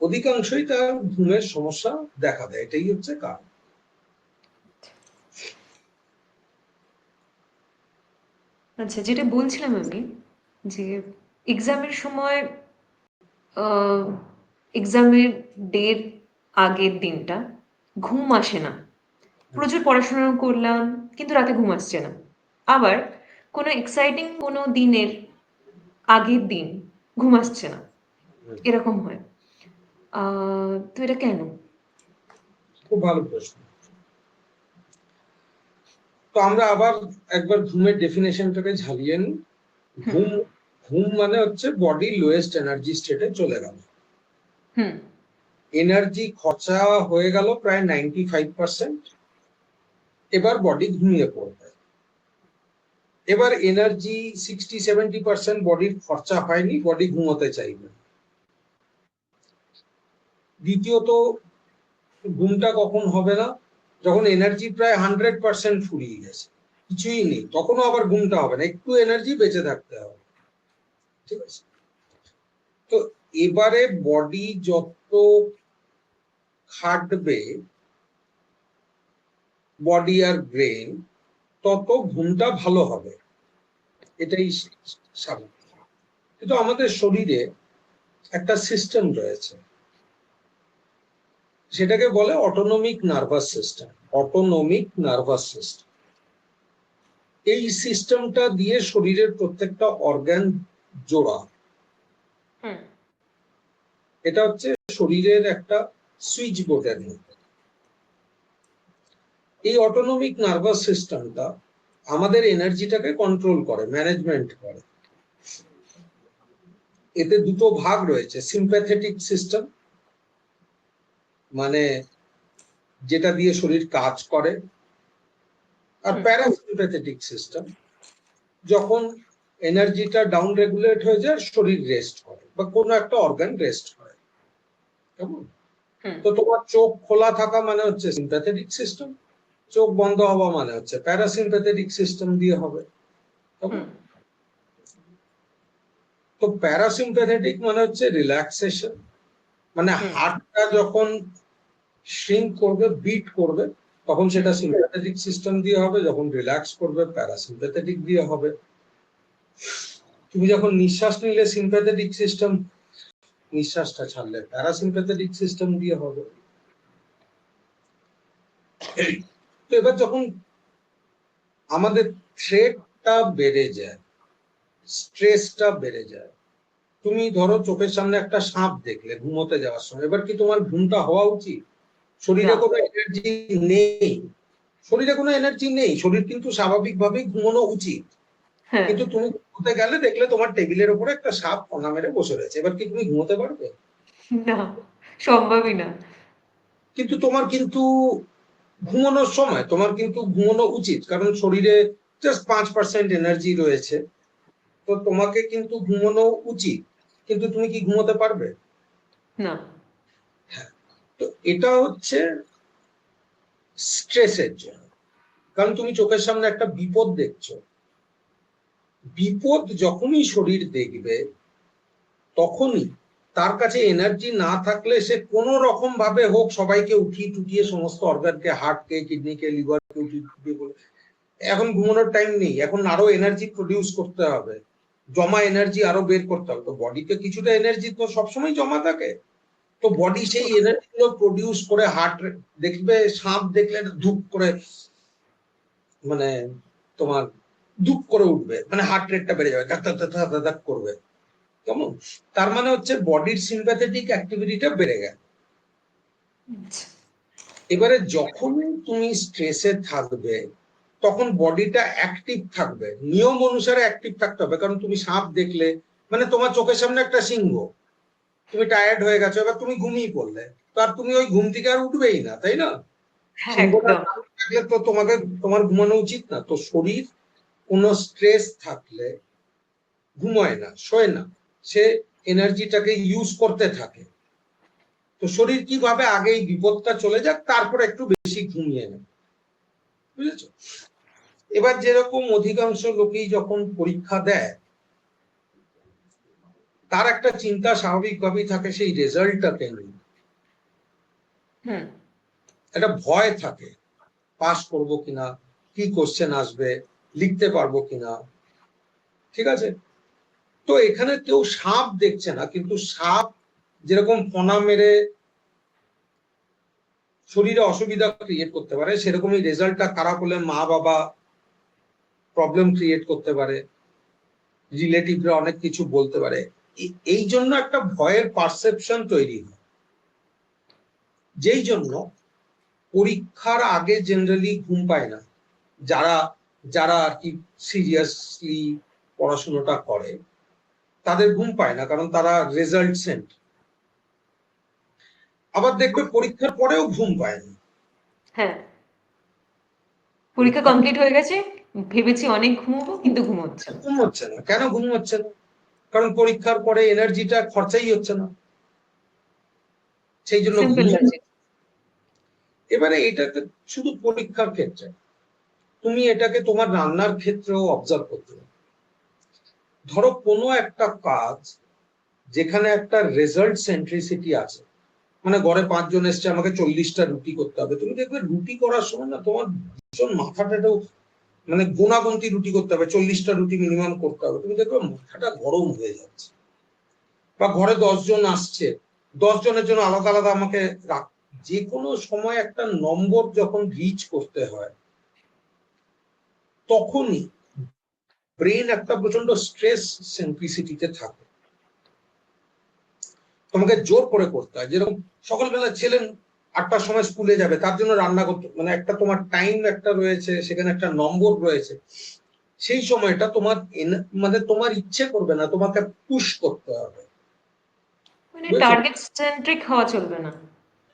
অধিকাংশই তার ঘুমের সমস্যা দেখা দেয়, এটাই হচ্ছে কারণ। আচ্ছা, যেটা বলছিলাম আমি, যে এক্সামের সময়, এক্সামের ডের আগের দিনটা ঘুম আসে না, প্রচুর পড়াশোনা করলাম কিন্তু রাতে ঘুম আসছে না। আবার কোনো এক্সাইটিং কোনো দিনের আগের দিন ঘুম আসছে না, এরকম হয়। তো এটা কেন? খুব ভালো প্রশ্ন। তো আমরা আবার একবার ঘুমের ডেফিনেশনটাকে ঝালিয়ে নিই। হুম। ঘুম ঘুম মানে হচ্ছে বডি লোয়েস্ট এনার্জি স্টেটে চলে গেল, হুম। এনার্জি খরচা হয়ে গেল প্রায় 95%, এবার বডি ঘুমিয়ে পড়বে। এবার এনার্জি 60-70% বডির খরচা হয়নি, বডি ঘুমোতে চাইবে। দ্বিতীয়ত, ঘুমটা কখন হবে না? যখন এনার্জি প্রায় 100% ফুরিয়ে গেছে, কিছুই নেই, তখনও আবার ঘুমটা হবে না, একটু এনার্জি বেঁচে থাকতে হবে। ঠিক আছে? তো এবারে বডি যত খাটবে, বডি আর ব্রেন, তত ঘুমটা ভালো হবে, এটাই স্বাভাবিক। কিন্তু আমাদের শরীরে একটা সিস্টেম রয়েছে, সেটাকে বলে autonomic nervous system. Autonomic nervous system, এই সিস্টেমটা দিয়ে শরীরের প্রত্যেকটা অর্গান জোড়া। হুম। এটা হচ্ছে শরীরের একটা সুইচ বোর্ডের মতো। এই অটোনমিক নার্ভাস সিস্টেমটা আমাদের এনার্জিটাকে কন্ট্রোল করে, ম্যানেজমেন্ট করে। এতে দুটো ভাগ রয়েছে, সিম্প্যাথেটিক সিস্টেম, মানে যেটা দিয়ে শরীর কাজ করে, আর প্যারাসিম্প্যাথেটিক সিস্টেম, যখন এনার্জিটা ডাউন রেগুলেট হয়ে যায়, শরীর রেস্ট করে বা কোনো একটা অর্গান রেস্ট করে। কেমন? হুম। তো তোমার চোখ খোলা থাকা মানে হচ্ছে সিম্প্যাথেটিক সিস্টেম, চোখ বন্ধ হওয়া মানে হচ্ছে প্যারাসিম্প্যাথেটিক সিস্টেম দিয়ে হবে। কেমন? হুম। তো প্যারাসিম্প্যাথেটিক মানে হচ্ছে রিল্যাক্সেশন, মানে হুম। হার্টটা যখন শ্রিঙ্ক করবে, বিট করবে, তখন সেটা সিম্প্যাথেটিক সিস্টেম দিয়ে হবে, যখন রিল্যাক্স করবে প্যারাসিম্প্যাথেটিক দিয়ে হবে। তুমি যখন নিঃশ্বাস নিলে সিম্প্যাথেটিক সিস্টেম নিঃশ্বাসটা ছাড়লে প্যারাসিম্প্যাথেটিক সিস্টেম দিয়ে হবে। তো এবার যখন আমাদের থ্রেটটা বেড়ে যায়, স্ট্রেসটা বেড়ে যায়, তুমি ধরো চোখের সামনে একটা সাপ দেখলে ঘুমোতে যাওয়ার সময়, এবার কি তোমার ঘুমটা হওয়া উচিত? শরীরে না। কোনো এনার্জি নেই, শরীরে কোনো এনার্জি নেই, শরীর কিন্তু স্বাভাবিকভাবেই ঘুমানো উচিত। হ্যাঁ। কিন্তু তুমি ঘুমোতে গেলে দেখলে তোমার টেবিলের উপরে একটা সাপ ফনা মেরে বসে রয়েছে, এবার কি তুমি ঘুমোতে পারবে? না, সম্ভবই না। কিন্তু তোমার কিন্তু ঘুমানোর সময় তোমার কিন্তু ঘুমানো উচিত, কারণ শরীরে জাস্ট 5% এনার্জি রয়েছে, তো তোমাকে কিন্তু ঘুমানো উচিত। কিন্তু তুমি কি ঘুমোতে পারবে? না। হ্যাঁ। তো এটা হচ্ছে স্ট্রেসের জন্য, কারণ তুমি চোখের সামনে একটা বিপদ দেখছো, বিপদ যখনই শরীর দেখবে তখনই তার কাছে এনার্জি না থাকলে সে কোনো রকম ভাবে হোক সবাইকে উঠিয়ে টুটিয়ে সমস্ত অর্গানকে, হার্টকে, কিডনিকে, লিভারকে উঠিয়ে টুটিয়ে বলে এখন ঘুমানোর টাইম নেই, এখন আরো এনার্জি প্রডিউস করতে হবে, জমা এনার্জি আরো বের করতে হবে। তো বডিতে কিছুটা এনার্জি তো সবসময় জমা থাকে, তো বডি সেই এনার্জি গুলো প্রডিউস করে হার্ট, দেখবে সাপ দেখলে ধূপ করে মানে তোমার ধূপ করে উঠবে, মানে হার্ট রেটটা বেড়ে যাবে, ধাক ধাক ধাক ধাক ধাক ধাক করবে, কেমন? তার মানে হচ্ছে বডির সিম্প্যাথেটিক অ্যাক্টিভিটিটা বেড়ে গেল। আচ্ছা। এবারে যখন তুমি স্ট্রেসে থাকবে তখন বডিটা অ্যাক্টিভ থাকবে, নিয়ম অনুসারে অ্যাক্টিভ থাকতে হবে, কারণ তুমি সাপ দেখলে মানে তোমার চোখের সামনে একটা সিংহ, তুমি টায়ার্ড হয়ে গেছো, এবার তুমি ঘুমিয়ে পড়লে, তো আর তুমি ওই ঘুম থেকে আর উঠবেই না, তাই না? হ্যাঁ, সিংহটা একদম। থাকলে তো তোমাকে, তোমার ঘুমানো উচিত না। তো শরীর কোনো স্ট্রেস থাকলে ঘুমায় না, শোয় না, সে এনার্জিটাকে ইউজ করতে থাকে। তো শরীর কিভাবে আগে এই বিপদটা চলে যাক তারপর একটু বেশি ঘুমিয়ে নেয়, বুঝেছো? এবার যেরকম অধিকাংশ লোকেই যখন পরীক্ষা দেয় তার একটা চিন্তা স্বাভাবিকভাবেই থাকে সেই রেজাল্টটাকে নিয়ে, হুম। একটা ভয় থাকে, পাস করবো কিনা, কি কোশ্চেন আসবে, লিখতে পারবো কিনা, ঠিক আছে? তো এখানে কেউ সাপ দেখছে না, কিন্তু সাপ যেরকম ফনা মেরে শরীরে অসুবিধা ক্রিয়েট করতে পারে, সেরকমই রেজাল্টটা খারাপ হলে মা বাবা প্রবলেম ক্রিয়েট করতে পারে, রিলেটিভরা অনেক কিছু বলতে পারে। এই জন্য একটা ভয়ের পারসেপশন তৈরি হয়, যেই জন্য পরীক্ষার আগে জেনারেলি ঘুম পায় না যারা, যারা আর কি সিরিয়াসলি পড়াশোনাটা করে, তাদের ঘুম পায় না, কারণ তারা রেজাল্ট সেন্ট। আবার দেখবে পরীক্ষার পরেও ঘুম পায় না, হ্যাঁ, পরীক্ষা পরীক্ষার কমপ্লিট হয়ে গেছে, ভেবেছি অনেক ঘুমোবো, কিন্তু ঘুম হচ্ছে না। ঘুম হচ্ছে না। কেন ঘুম হচ্ছে না? কারণ পরীক্ষার পরে এনার্জিটা খরচাই হচ্ছে না, সেই জন্য সিম্পল ঘুম। লজিক। এবারে এটাকে শুধু পরীক্ষার ক্ষেত্রে, তুমি এটাকে তোমার রান্নার ক্ষেত্রেও অবজার্ভ করতে হবে। ধরো কোনো একটা কাজ যেখানে একটা রেজাল্ট সেন্ট্রিসিটি আছে, মানে ঘরে 5 জন এসছে, আমাকে 40টা রুটি করতে হবে, তুমি দেখবে রুটি করার সময় না তোমার ভীষণ মাথাটাও মানে গোনাগুনতি রুটি করতে হবে, 40টা রুটি মিনিমাম করতে হবে, তুমি দেখবে মাথাটা গরম হয়ে যাচ্ছে। বা ঘরে 10 জন আসছে, 10 জনের জন্য আলাদা আলাদা আমাকে যে কোনো সময় একটা নম্বর যখন রিচ করতে হয় তখনই ব্রেন একটা প্রচন্ড স্ট্রেস সেন্ট্রিসিটিতে থাকে, তোমাকে জোর করে করতে হয়। যেরকম সকালবেলা ছেলে 8টার সময় স্কুলে যাবে, তার জন্য রান্না করতে, মানে একটা তোমার টাইম একটা রয়েছে, সেখানে একটা নম্বর রয়েছে, সেই সময়টা তোমার মানে তোমার ইচ্ছে করবে না, তোমাকে পুশ করতে হবে, মানে বুঝেছো? টার্গেট সেন্ট্রিক হওয়া চলবে না,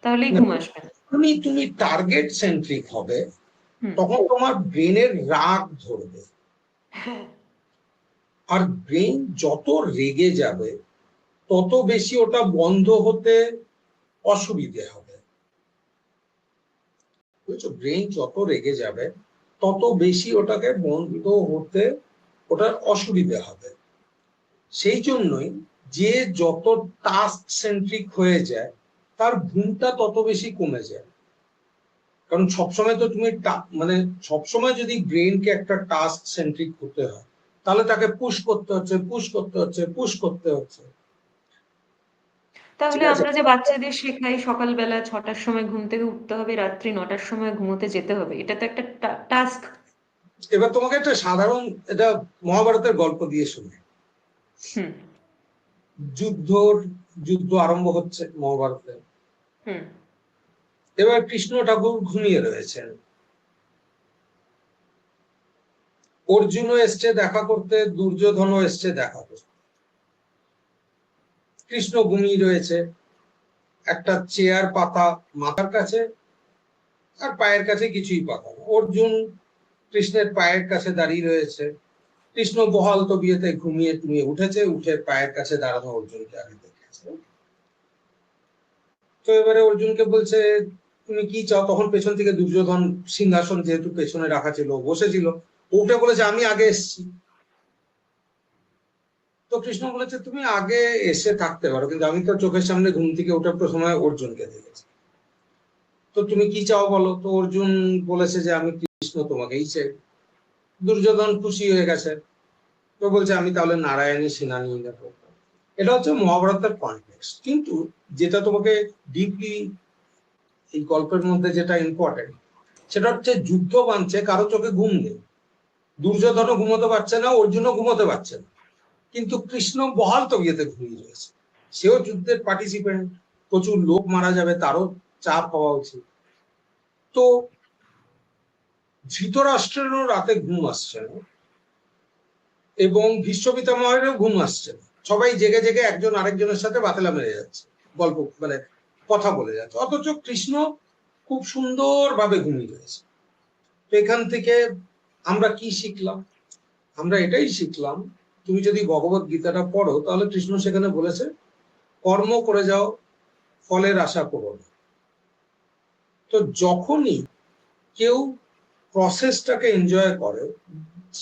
তাহলেই না, ঘুম আসবে না। তুমি টার্গেট সেন্ট্রিক হবে, হুম। তখন তোমার ব্রেনের রাগ ধরবে, হ্যাঁ। আর ব্রেন যত রেগে যাবে তত বেশি ওটা বন্ধ হতে অসুবিধে হবে, বুঝছো? ব্রেন যত রেগে যাবে তত বেশি ওটাকে বন্ধ হতে ওটার অসুবিধে হবে। সেই জন্যই যে যত টাস্ক সেন্ট্রিক হয়ে যায় তার ঘুমটা তত বেশি কমে যায়, কারণ সবসময় তো তুমি মানে সবসময় যদি ব্রেনকে একটা টাস্ক সেন্ট্রিক করতে হয় তাহলে তাকে পুশ করতে হচ্ছে, পুশ করতে হচ্ছে, পুশ করতে হচ্ছে। ঠিক তাহলে আছে। আমরা যে বাচ্চাদের শেখাই সকালবেলা 6টার সময় ঘুম থেকে উঠতে হবে, রাত্রি 9টার সময় ঘুমোতে যেতে হবে, এটা তো একটা টাস্ক। এবার তোমাকে একটা সাধারণ, এটা মহাভারতের গল্প দিয়ে শুনে। হুম। যুদ্ধ যুদ্ধ আরম্ভ হচ্ছে মহাভারতে। হুম। এবার কৃষ্ণ ঠাকুর ঘুমিয়ে রয়েছেন, অর্জুনও এসছে দেখা করতে, দুর্যোধনও এসছে দেখা করতে। কৃষ্ণ ঘুমিয়ে রয়েছে, একটা চেয়ার পাতা মাথার কাছে, আর পায়ের কাছে কিছুই পাতা না। অর্জুন কৃষ্ণের পায়ের কাছে দাঁড়িয়ে রয়েছে। কৃষ্ণ বহাল তবিয়তে ঘুমিয়ে টুমিয়ে উঠেছে, উঠে পায়ের কাছে দাঁড়ানো অর্জুনকে আগে দেখেছে। তো এবারে অর্জুনকে বলছে তুমি কি চাও। তখন পেছন থেকে দুর্যোধন, সিংহাসন যেহেতু পেছনে রাখা ছিল, বসেছিল, উঠে বলেছে আমি আগে এসছি। তো কৃষ্ণ বলেছে তুমি আগে এসে থাকতে পারো, কিন্তু আমি তো চোখের সামনে ঘুম থেকে ওঠার সময় অর্জুনকে দেখেছি। তো তুমি কি চাও বলো। তো অর্জুন বলেছে যে আমি কৃষ্ণ তোমাকেই চাই। দুর্যোধন খুশি হয়ে গেছে, তো বলছে আমি তাহলে নারায়ণী সেনা নিয়ে যাবো। এটা হচ্ছে মহাভারতের কনটেক্সট। কিন্তু যেটা তোমাকে ডিপলি এই গল্পের মধ্যে যেটা ইম্পর্টেন্ট, সেটা হচ্ছে যুদ্ধ বাঁধছে, কারো চোখে ঘুম নেই। দুর্যোধনও ঘুমোতে পারছে না, অর্জুনও ঘুমোতে পারছে না, কিন্তু কৃষ্ণ বহাল তবিয়তে ঘুমিয়ে রয়েছে। সেও যুদ্ধের পার্টিসিপেন্ট, প্রচুর লোক মারা যাবে, তারও চাপ হওয়া উচিত। তো ধৃতরাষ্ট্রেরও রাতে ঘুম আসছে না, এবং ভীষ্ম পিতামহেরও ঘুম আসছে না। সবাই জেগে জেগে একজন আরেকজনের সাথে বাতেলা মেরে যাচ্ছে, গল্প মানে কথা বলে যাচ্ছে, অথচ কৃষ্ণ খুব সুন্দর ভাবে ঘুমিয়ে রয়েছে। তো এখান থেকে আমরা কি শিখলাম? আমরা এটাই শিখলাম, তুমি যদি ভগবত গীতাটা পড়ো তাহলে কৃষ্ণ সেখানে বলেছে কর্ম করে যাও, ফলের আশা করো না। তো যখনই কেউ প্রসেসটাকে এনজয় করে,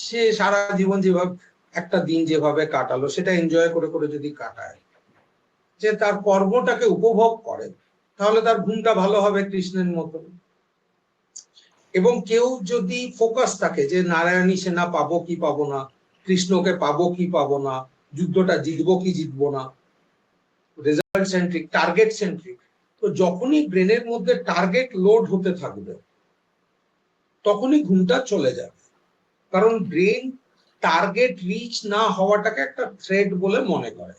সে সারা জীবন যেভাবে একটা দিন যেভাবে কাটালো সেটা এনজয় করে করে যদি কাটায়, যে তার কর্মটাকে উপভোগ করে, তাহলে তার ঘুমটা ভালো হবে কৃষ্ণের মতো। এবং কেউ যদি ফোকাস থাকে যে নারায়ণী সেনা পাবো কি পাবো না, কৃষ্ণকে পাবো কি পাবো না, যুদ্ধটা জিতবো কি জিতবো না, রেজাল্ট সেন্ট্রিক, টার্গেট সেন্ট্রিক, তো যখনই ব্রেনের মধ্যে টার্গেট লোড হতে থাকবে তখনই ঘুমটা চলে যাবে। কারণ ব্রেন টার্গেট রিচ না হওয়াটাকে একটা থ্রেট বলে মনে করে।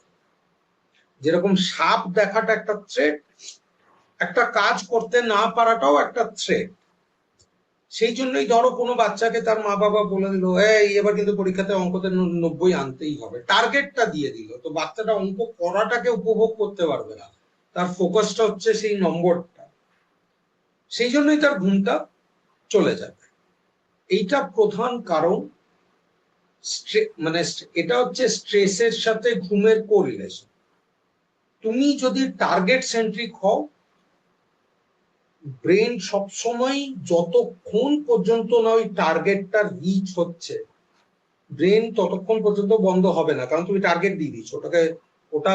যেরকম সাপ দেখাটা একটা থ্রেট, একটা কাজ করতে না পারাটাও একটা থ্রেট। সেই জন্যই ধরো কোনো বাচ্চাকে তার মা বাবা বলে দিল এই এবার কিন্তু পরীক্ষাতে অঙ্কতে 90 আনতেই হবে, টার্গেটটা দিয়ে দিল, তো বাচ্চাটা অঙ্ক করাটাকে উপভোগ করতে পারবে না, তার ফোকাসটা হচ্ছে সেই নম্বরটা। সেই জন্যই তার ঘুমটা চলে যাবে। এইটা প্রধান কারণ। মানে এটা হচ্ছে স্ট্রেসের সাথে ঘুমের কোরিলেশন। তুমি যদি টার্গেট সেন্ট্রিক হও, ব্রেন সবসময় যতক্ষণ পর্যন্ত না ওই টার্গেটটা রিচ হচ্ছে, ব্রেন ততক্ষণ পর্যন্ত বন্ধ হবে না, কারণ তুমি টার্গেট দিয়ে দিচ্ছ ওটাকে, ওটা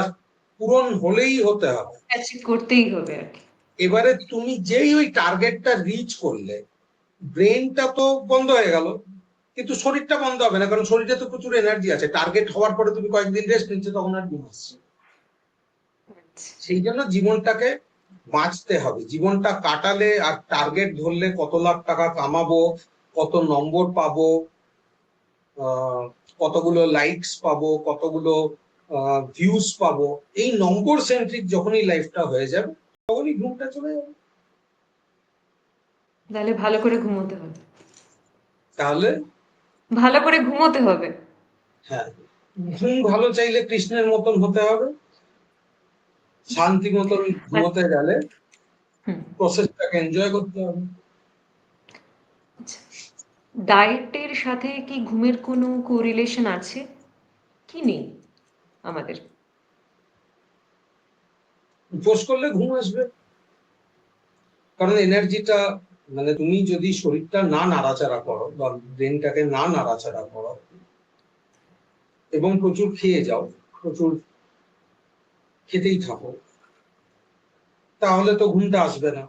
পূরণ হলেই হতে হবে, অ্যাচিভ করতেই হবে আর কি। এবারে তুমি যেই ওই টার্গেটটা রিচ করলে, ব্রেনটা তো বন্ধ হয়ে গেল, কিন্তু শরীরটা বন্ধ হবে না, কারণ শরীরে তো প্রচুর এনার্জি আছে। টার্গেট হওয়ার পরে তুমি কয়েকদিন রেস্ট নিচ্ছে, তখন আর ঘুম আসছে। আচ্ছা। সেই জন্য জীবনটাকে বাঁচতে হবে। জীবনটা কাটালে আর টার্গেট ধরলে কত লাখ টাকা কামাবো, কত নম্বর পাবো, কতগুলো লাইকস পাবো, কতগুলো ভিউজ পাবো, এই নম্বর সেন্ট্রিক যখনই লাইফটা হয়ে যাবে তখনই ঘুমটা চলে যাবে। তাহলে ভালো করে ঘুমোতে হবে। তাহলে ভালো করে ঘুমোতে হবে। হ্যাঁ, ঘুম ভালো চাইলে কৃষ্ণের মতন হতে হবে। শান্তি মতন আর ঘুমোতে গেলে হুম। প্রসেসটাকে এনজয় করতে হবে। আচ্ছা, ডায়েটের সাথে কি ঘুমের কোনো কোরিলেশন আছে কি নেই আমাদের? উপোস করলে ঘুম আসবে, কারণ এনার্জিটা, মানে তুমি যদি শরীরটা না নাড়াচাড়া করো বা ব্রেনটাকে না নাড়াচাড়া করো এবং প্রচুর খেয়ে যাও, প্রচুর খেতেই থাকো, তাহলে তো ঘুমটা আসবে না।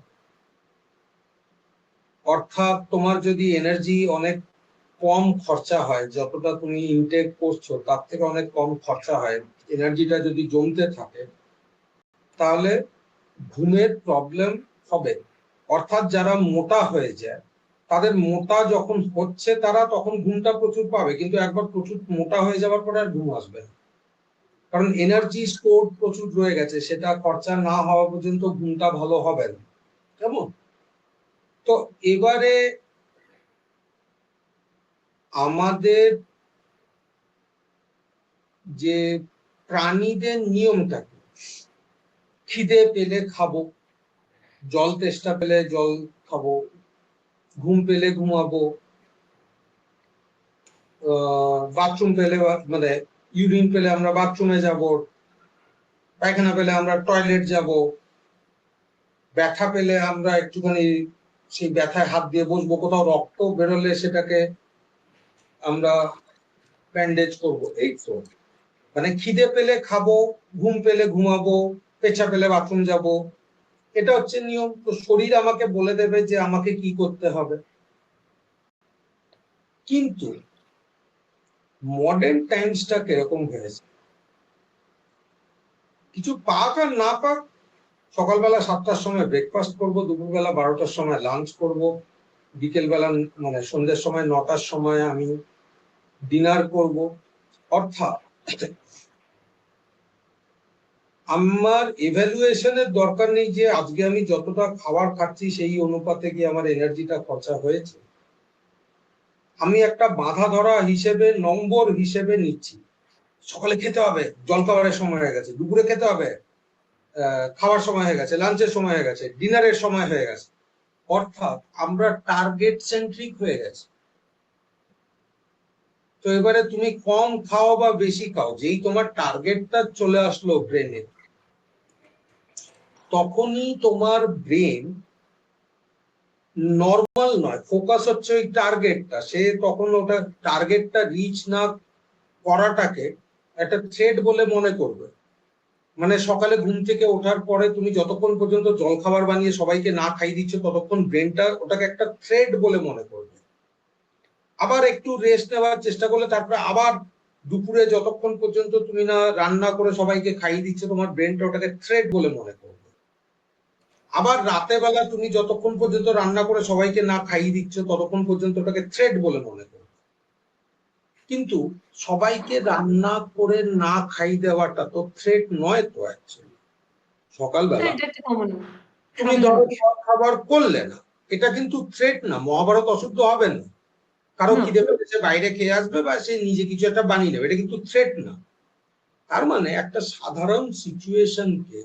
অর্থাৎ তোমার যদি এনার্জি অনেক কম খরচা হয়, যতটা তুমি ইনটেক করছো তার থেকে অনেক কম খরচা হয়, এনার্জিটা যদি জমতে থাকে, তাহলে ঘুমের প্রবলেম হবে। অর্থাৎ যারা মোটা হয়ে যায়, তাদের মোটা যখন হচ্ছে তারা তখন ঘুমটা প্রচুর পাবে, কিন্তু একবার প্রচুর মোটা হয়ে যাওয়ার পরে আর ঘুম আসবে না, কারণ এনার্জি স্টোর প্রচুর রয়ে গেছে, সেটা খরচা না হওয়া পর্যন্ত ঘুমটা ভালো হবে না। কেমন? তো এবারে আমাদের যে প্রাণীদের নিয়মটা কি, খিদে পেলে খাবো, জল তেষ্টা পেলে জল খাবো, ঘুম পেলে ঘুমাবো, বাথরুম পেলে মানে ইউরিন পেলে আমরা বাথরুমে যাব, পায়খানা পেলে আমরা টয়লেট যাব, ব্যথা পেলে আমরা একটুখানি সেই ব্যথায় হাত দিয়ে বসবো, কোথাও রক্ত বেরোলে সেটাকে আমরা ব্যান্ডেজ করব। এই তো মানে খিদে পেলে খাবো, ঘুম পেলে ঘুমাবো, পেছা পেলে বাথরুম যাব, এটা হচ্ছে নিয়ম। তো শরীর আমাকে বলে দেবে যে আমাকে কি করতে হবে। কিন্তু মডার্ন টাইমসটা কিরকম হয়েছে, কিছু পাক আর না পাক, সকালবেলা 7টার সময় ব্রেকফাস্ট করব, দুপুরবেলা 12টার সময় লাঞ্চ করব, বিকেলবেলা মানে সন্ধ্যের সময় 9টার সময় আমি ডিনার করব। অর্থাৎ আমার এভ্যালুয়েশনের দরকার নেই যে আজকে আমি যতটা খাবার খাচ্ছি সেই অনুপাতে কি আমার এনার্জিটা খরচা হয়েছে। আমি একটা বাঁধা ধরা হিসেবে, নম্বর হিসেবে নিচ্ছি। সকালে খেতে হবে, জলখাবারের সময় হয়ে গেছে, দুপুরে খেতে হবে, খাওয়ার সময় হয়ে গেছে, লাঞ্চের সময় হয়ে গেছে, ডিনারের সময় হয়ে গেছে। অর্থাৎ আমরা টার্গেট সেন্ট্রিক হয়ে গেছে। তো এবারে তুমি কম খাও বা বেশি খাও, যেই তোমার টার্গেটটা চলে আসলো ব্রেনে, তখনই তোমার ব্রেন নর্মাল নয়, ফোকাস হচ্ছে ওই টার্গেটটা, সে তখন ওটা টার্গেটটা রিচ না করাটাকে একটা থ্রেট বলে মনে করবে। মানে সকালে ঘুম থেকে ওঠার পরে তুমি যতক্ষণ পর্যন্ত জলখাবার বানিয়ে সবাইকে না খাই দিচ্ছ, ততক্ষণ ব্রেনটা ওটাকে একটা থ্রেট বলে মনে করবে। আবার একটু রেস্ট নেওয়ার চেষ্টা করলে তারপরে আবার দুপুরে যতক্ষণ পর্যন্ত তুমি না রান্না করে সবাইকে খাইয়ে দিচ্ছ, তোমার ব্রেনটা ওটাকে থ্রেট বলে মনে করবে। আবার রাতে বেলা তুমি যতক্ষণ পর্যন্ত রান্না করে সবাইকে না খাইয়ে দিচ্ছ, ততক্ষণ পর্যন্ত ওটাকে থ্রেট বলে মনে করবে। কিন্তু সবাইকে রান্না করে না খাই দেওয়াটা তো থ্রেট নয় তো। অ্যাকচুয়ালি সকালবেলা এটা একটা কমন তুমি সাধারণ ধরো বিষয়। খাবার করলে না, এটা কিন্তু থ্রেট না। মহাভারত অশুদ্ধ হবে না, কারো না, খিদে পেলে সে বাইরে খেয়ে আসবে বা সে নিজে কিছু একটা বানিয়ে নেবে, এটা কিন্তু থ্রেট না। তার মানে একটা সাধারণ সিচুয়েশনকে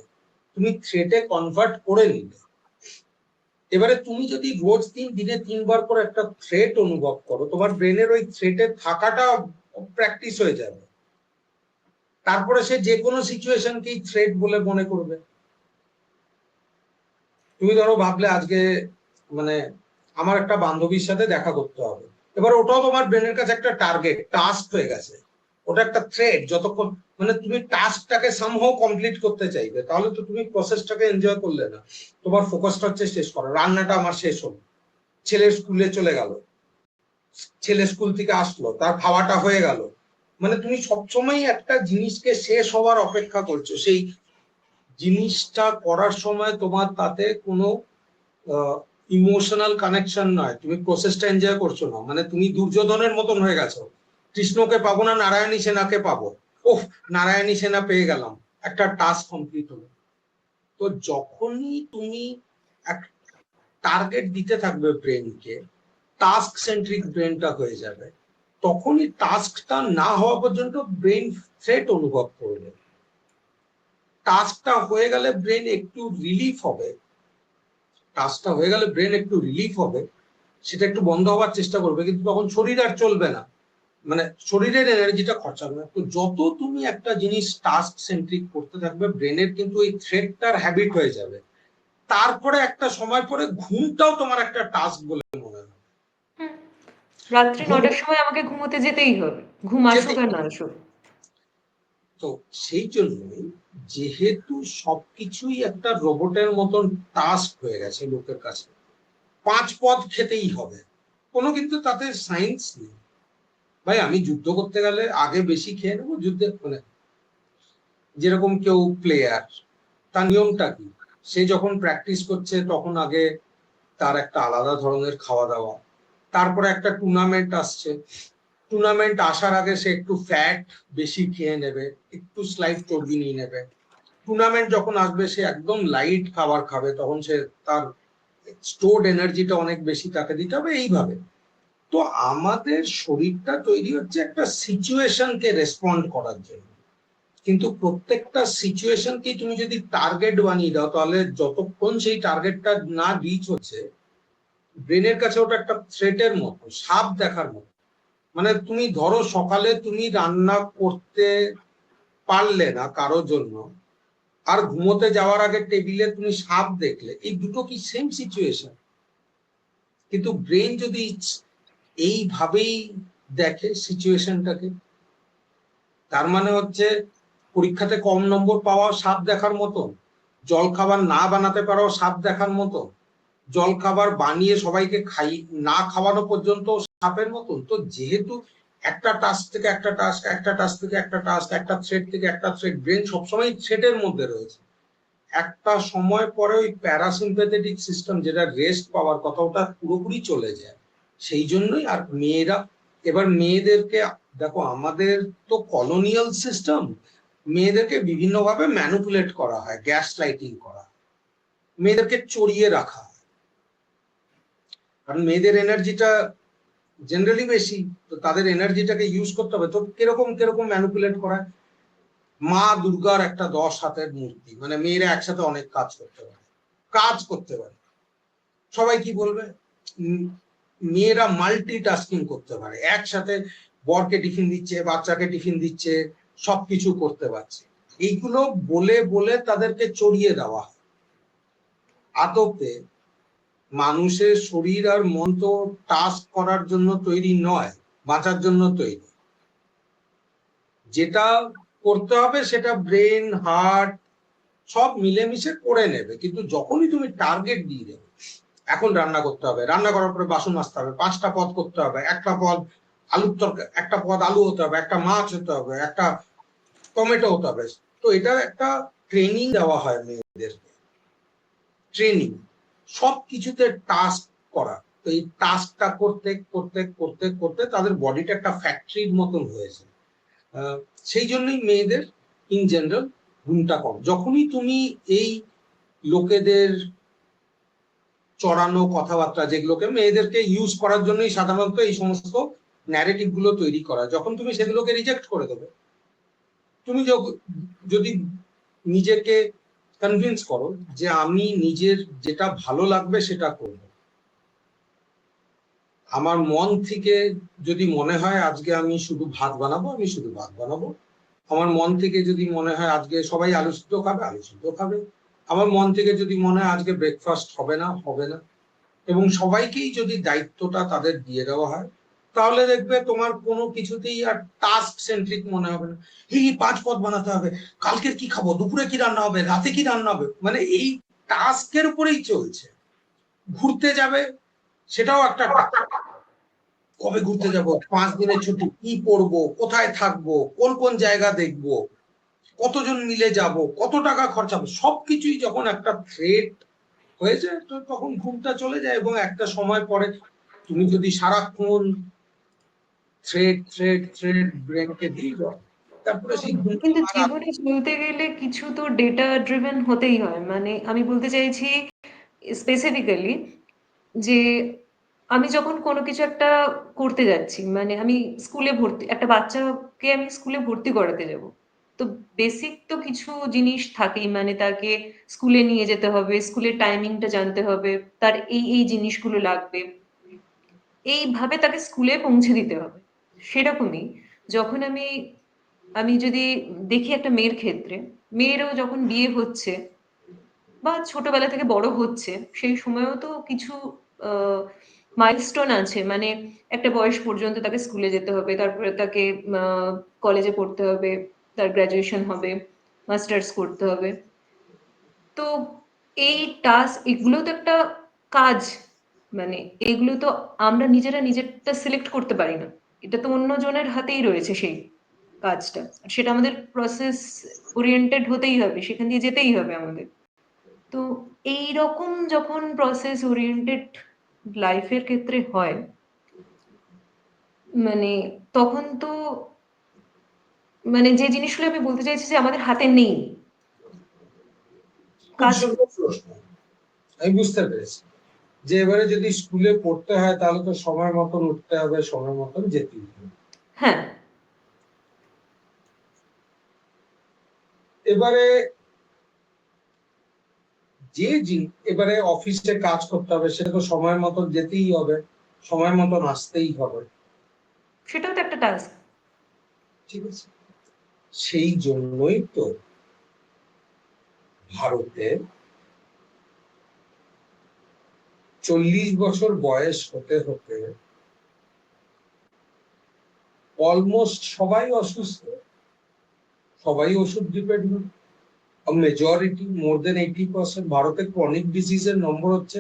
তুমি থ্রেটে কনভার্ট করে নিলে, এবারে তুমি যদি রোজ দিনে 3বার করে একটা থ্রেট অনুভব করো, তোমার ব্রেনের ওই থ্রেটে থাকাটা প্র্যাকটিস হয়ে যাবে। তারপরে সে যে কোনো সিচুয়েশনকেই থ্রেট বলে মনে করবে। তুমি ধরো ভাবলে আজকে মানে আমার একটা বান্ধবীর সাথে দেখা করতে হবে, এবার ওটাও তোমার ব্রেনের কাছে একটা টার্গেট, টাস্ক হয়ে গেছে, ওটা একটা থ্রেড। যতক্ষণ মানে তুমি টাস্কটাকে সামহাও কমপ্লিট করতে চাইবে, তাহলে তো তুমি প্রসেসটাকে এনজয় করলে না। তোমার ফোকাসটা হচ্ছে শেষ করা। রান্নাটা আমার শেষ হলো, ছেলের স্কুলে চলে গেল, ছেলে স্কুল থেকে আসলো, তার খাওয়াটা হয়ে গেল, মানে তুমি সবসময় একটা জিনিসকে শেষ হওয়ার অপেক্ষা করছো। সেই জিনিসটা করার সময় তোমার তাতে কোনো ইমোশনাল কানেকশন নয়, তুমি প্রসেসটা এনজয় করছো না। মানে তুমি দুর্যোধনের মতন হয়ে গেছো, কৃষ্ণকে পাবো না নারায়ণী সেনাকে পাবো, ওহ নারায়ণী সেনা পেয়ে গেলাম, একটা টাস্ক কমপ্লিট হলো। তো যখনই তুমি এক টার্গেট দিতে থাকবে ব্রেনকে, টাস্ক সেন্ট্রিক ব্রেনটা হয়ে যাবে, তখনই টাস্কটা না হওয়া পর্যন্ত ব্রেন থ্রেট অনুভব করবে। টাস্কটা হয়ে গেলে ব্রেন একটু রিলিফ হবে, টাস্কটা হয়ে গেলে ব্রেন একটু রিলিফ হবে, সেটা একটু বন্ধ হওয়ার চেষ্টা করবে, কিন্তু তখন শরীর আর চলবে না, মানে শরীরের এনার্জিটা খরচা হবে না। তো যত তুমি একটা জিনিস টাস্ক সেন্ট্রিক করতে থাকবে, ব্রেনের কিন্তু এই থ্রেডটার হ্যাবিট হয়ে যাবে। তারপরে একটা সময় পরে ঘুমটাও তোমার একটা টাস্ক বলে মনে হবে। হুম, রাত্রি ঘুম 9টার সময় আমাকে ঘুমোতে যেতেই হবে, ঘুম যেতে, আসুক আর না আসুক। তো সেই জন্যই যেহেতু সবকিছুই একটা রোবটের মতন টাস্ক হয়ে গেছে লোকের কাছে, 5 পদ খেতেই হবে, কোনো কিন্তু তাতে সায়েন্স নেই। ভাই আমি যুদ্ধ করতে গেলে আগে বেশি খেয়ে নেবো, যুদ্ধে মানে যেরকম কেউ প্লেয়ার, তার নিয়মটা কি? সে যখন প্র্যাকটিস করছে তখন আগে তার একটা আলাদা ধরনের খাওয়া দাওয়া, তারপরে একটা টুর্নামেন্ট আসছে, টুর্নামেন্ট আসার আগে সে একটু ফ্যাট বেশি খেয়ে নেবে, একটু স্লাইট চর্বি নিয়ে নেবে। টুর্নামেন্ট যখন আসবে সে একদম লাইট খাবার খাবে, তখন সে তার স্টোরড এনার্জিটা অনেক বেশি তাকে দিতে হবে এইভাবে। তো আমাদের শরীরটা তৈরি হচ্ছে একটা সিচুয়েশনকে রেসপন্ড করার জন্য, কিন্তু প্রত্যেকটা সিচুয়েশনকে তুমি যদি টার্গেট বানিয়ে দাও, তাহলে যতক্ষণ সেই টার্গেটটা না রিচ হচ্ছে, ব্রেনের কাছে ওটা একটা থ্রেটের মতো, সাপ দেখার মতো। মানে তুমি ধরো সকালে তুমি রান্না করতে পারলে না কারোর জন্য, আর ঘুমোতে যাওয়ার আগে টেবিলে তুমি সাপ দেখলে, এই দুটো কি সেম সিচুয়েশন? কিন্তু ব্রেন যদি এইভাবেই দেখে সিচুয়েশনটাকে, তার মানে হচ্ছে পরীক্ষাতে কম নম্বর পাওয়া সাপ দেখার মতো, জল খাবার না বানাতে পারাও সাপ দেখার মতো, জল খাবার বানিয়ে সবাইকে না খাওয়ানো পর্যন্ত সাপের মতন। তো যেহেতু একটা টাস্ক থেকে একটা টাস্ক, একটা টাস্ক থেকে একটা টাস্ক, একটা থ্রেড থেকে একটা থ্রেড, ব্রেন সবসময় থ্রেডের মধ্যে রয়েছে। একটা সময় পরে ওই প্যারাসিম্প্যাথেটিক সিস্টেম, যেটা রেস্ট পাওয়ার কথা, ওটা পুরোপুরি চলে যায়। সেই জন্যই আর মেয়েরা, এবার মেয়েদেরকে দেখো, আমাদের তো কলোনিয়াল সিস্টেম, মেয়েদেরকে বিভিন্নভাবে ম্যানিপুলেট করা হয়, গ্যাস লাইটিং করা, মেয়েদেরকে চড়িয়ে রাখা হয়। কারণ মেয়েদের এনার্জিটা জেনারেলি বেশি, তো তাদের এনার্জিটাকে ইউজ করতে হবে। তো কিরকম কিরকম ম্যানিপুলেট করা? মা দুর্গার একটা 10 হাতের মূর্তি, মানে মেয়েরা একসাথে অনেক কাজ করতে পারে। সবাই কি বলবে? মেয়েরা মাল্টিটাস্কিং করতে পারে, একসাথে বরকে টিফিন দিচ্ছে, বাচ্চাকে টিফিন দিচ্ছে, সবকিছু করতে পারছে। এইগুলো বলে বলে তাদেরকে চড়িয়ে দেওয়া হয়। আদতে মানুষের শরীর আর মন তো টাস্ক করার জন্য তৈরি নয়, বাঁচার জন্য তৈরি। যেটা করতে হবে সেটা ব্রেন, হার্ট সব মিলেমিশে করে নেবে। কিন্তু যখনই তুমি টার্গেট দিয়ে দেবে, এখন রান্না করতে হবে, রান্না করার পরে বাসন মাজতে হবে, 5টা পদ করতে হবে, একটা পদ আলুর তরকারি, একটা পদ আলু হতে হবে, একটা মাছ হতে হবে, একটা টমেটো হতে হবে। তো এটা একটা ট্রেনিং দেওয়া হয় মেয়েদেরকে, ট্রেনিং, সব কিছুতে টাস্ক করা। তো এই টাস্কটা করতে করতে করতে করতে তাদের বডিটা একটা ফ্যাক্টরির মতন হয়েছে। সেই জন্যই মেয়েদের ইন জেনারেল ঘুমটা কম। যখনই তুমি এই লোকেদের চড়ানো কথাবার্তা, যেগুলোকে মেয়েদেরকে ইউজ করার জন্যই সাধারণত এই সমস্ত ন্যারেটিভ গুলো তৈরি করা, যখন তুমি সেগুলোকে রিজেক্ট করে দেবে, তুমি যদি নিজেকে কনভিন্স করো যে আমি নিজের যেটা ভালো লাগবে সেটা করব, আমার মন থেকে যদি মনে হয় আজকে আমি শুধু ভাত বানাবো, আমি শুধু ভাত বানাবো। আমার মন থেকে যদি মনে হয় আজকে সবাই আলু সিদ্ধ খাবে, আলু সিদ্ধ খাবে। আমার মন থেকে যদি মনে হয় আজকে ব্রেকফাস্ট হবে না, হবে না। এবং সবাইকেই যদি দায়িত্বটা তাদের দিয়ে দেওয়া হয়, তাহলে দেখবে তোমার কোনো কিছুতেই আর টাস্ক সেন্ট্রিক মনে হবে না। এই 5 পদ বানাতে হবে, কালকে কি খাবো, দুপুরে কি রান্না হবে, রাতে কি রান্না হবে, মানে এই টাস্কের উপরেই চলছে। ঘুরতে যাবে, সেটাও একটা টাস্ক। কবে ঘুরতে যাব, 5 দিনের ছুটি, কি পরবো, কোথায় থাকবো, কোন কোন জায়গা দেখবো, কতজন মিলে যাব, কত টাকা খরচা হবে, সবকিছুই যখন একটা থ্রেট হয়ে যায়, তো তখন ঘুমটা চলে যায়। এবং একটা সময় পরে তুমি যদি সারাক্ষণ থ্রেড থ্রেড থ্রেড ব্রেনকে দিয়ে যাও, তারপরে সেই ঘুমটা কিন্তু আর জীবনে চলতে গেলে কিছু তো ডেটা ড্রিভেন হতেই হয়। মানে আমি বলতে চাইছি স্পেসিফিক্যালি যে আমি যখন কোনো কিছু একটা করতে যাচ্ছি, মানে আমি স্কুলে ভর্তি, একটা বাচ্চাকে আমি স্কুলে ভর্তি করাতে যাব, তো বেসিক তো কিছু জিনিস থাকেই। মানে তাকে স্কুলে নিয়ে যেতে হবে, স্কুলের টাইমিংটা জানতে হবে, তার এই এই জিনিসগুলো লাগবে, এইভাবে তাকে স্কুলে পৌঁছে দিতে হবে। সেরকমই যখন আমি আমি যদি দেখি একটা মেয়ের ক্ষেত্রে, মেয়েরও যখন বিয়ে হচ্ছে বা ছোটবেলা থেকে বড় হচ্ছে, সেই সময়ও তো কিছু মাইলস্টোন আছে। মানে একটা বয়স পর্যন্ত তাকে স্কুলে যেতে হবে, তারপরে তাকে কলেজে পড়তে হবে, তার গ্রাজুয়েশন হবে, মাস্টার্স করতে হবে। তো এই টাস্ক, এগুলো তো একটা কাজ। মানে এগুলো তো আমরা নিজেরা নিজেরটা সিলেক্ট করতে পারি না, এটা তো অন্য জনের হাতেই রয়েছে সেই কাজটা। আর সেটা আমাদের প্রসেস ওরিয়েন্টেড হতেই হবে, সেখান দিয়ে যেতেই হবে আমাদের। তো এই রকম যখন প্রসেস ওরিয়েন্টেড লাইফের ক্ষেত্রে হয়, মানে তখন তো মানে যে জিনিসগুলো আমি বলতে চাইছি যে আমাদের হাতে নেই খুব কাজ। সুন্দর প্রশ্ন, আমি বুঝতে পেরেছি যে এবারে যদি স্কুলে পড়তে হয় তাহলে তো সময় মতন উঠতে হবে, সময় মতন যেতে হবে। হ্যাঁ। এবারে এবারে অফিসে কাজ করতে হবে, সেটা তো সময় মতন যেতেই হবে, সময় মতন আসতেই হবে। সেটাও তো একটা টাস্ক। ঠিক আছে, সেই জন্যই তো ভারতে 40 বছর বয়স হতে হতে অলমোস্ট সবাই অসুস্থ, সবাই ওষুধ ডিপেন্ডেন্ট। মেজরিটি, মোর দেন 80% ভারতে ক্রনিক ডিজিজের নম্বর হচ্ছে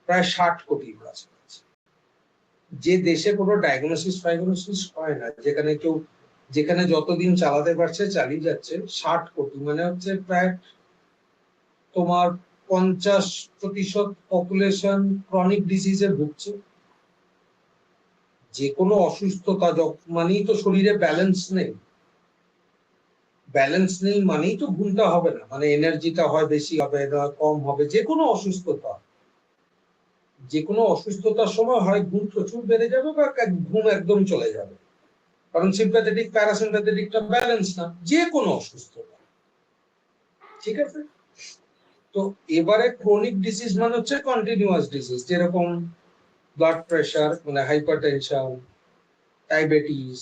প্রায় 60 কোটির কাছাকাছি। যে দেশে কোনো ডায়াগনোসিস ফায়াগনোসিস হয় না, যেখানে যতদিন চালাতে পারছে চালিয়ে যাচ্ছে, 60 কোটি মানে হচ্ছে প্রায় তোমার 50% পপুলেশন ক্রনিক ডিজিজে ভুগছে। যে কোনো অসুস্থতা মানেই তো শরীরে ব্যালেন্স নেই, ব্যালেন্স নেই মানেই তো ঘুমটা হবে না, মানে এনার্জিটা হয় বেশি হবে না কম হবে। যে কোনো অসুস্থতার সময় হয় ঘুম প্রচুর বেড়ে যাবে বা ঘুম একদম চলে যাবে, কারণ সিম্প্যাথেটিক প্যারাসিম্প্যাথেটিকটা ব্যালেন্স না, যে কোনো অসুস্থতা। ঠিক আছে, তো এবারে ক্রনিক ডিজিজ মানে হচ্ছে কন্টিনিউয়াস ডিজিজ, যেরকম ব্লাড প্রেশার মানে হাইপারটেনশন, ডায়াবেটিস,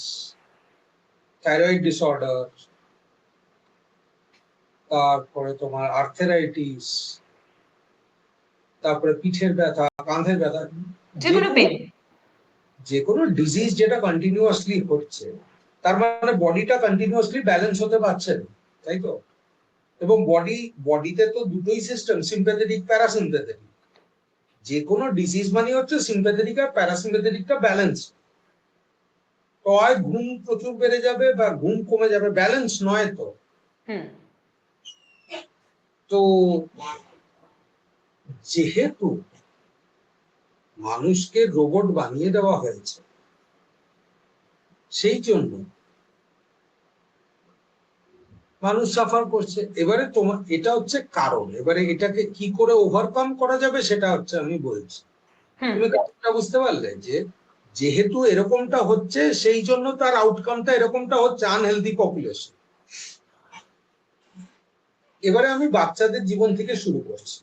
থাইরয়েড ডিসঅর্ডার, তারপরে তোমার আর্থেরাইটিস, তারপরে পিঠের ব্যথা, কাঁধের ব্যথা, যে যে কোনো কোনো পেন। যে কোনো ডিজিজ যেটা কন্টিনিউয়াসলি হচ্ছে, তার মানে বডিটা কন্টিনিউয়াসলি ব্যালেন্স হতে পারছে না, তাই তো? এবং বডিতে তো দুটোই সিস্টেম, সিম্প্যাথেটিক প্যারাসিম্প্যাথেটিক। যে কোনো ডিজিজ মানে হচ্ছে সিম্প্যাথেটিক আর প্যারাসিম্প্যাথেটিকটা ব্যালেন্স। তো হয় ঘুম প্রচুর বেড়ে যাবে বা ঘুম কমে যাবে, ব্যালেন্স নয় তো। হুম। তো যেহেতু মানুষকে রোবট বানিয়ে দেওয়া হয়েছে, সেই জন্য মানুষ সাফার করছে। এবারে তোমার এটা হচ্ছে কারণ, এবারে এটাকে কি করে ওভারকাম করা যাবে সেটা হচ্ছে আমি বলছি। হুম। তুমি কারণটা বুঝতে পারলে যে যেহেতু এরকমটা হচ্ছে সেই জন্য তার আউটকামটা এরকমটা হচ্ছে, আনহেলদি পপুলেশন। এবারে আমি বাচ্চাদের জীবন থেকে শুরু করছি।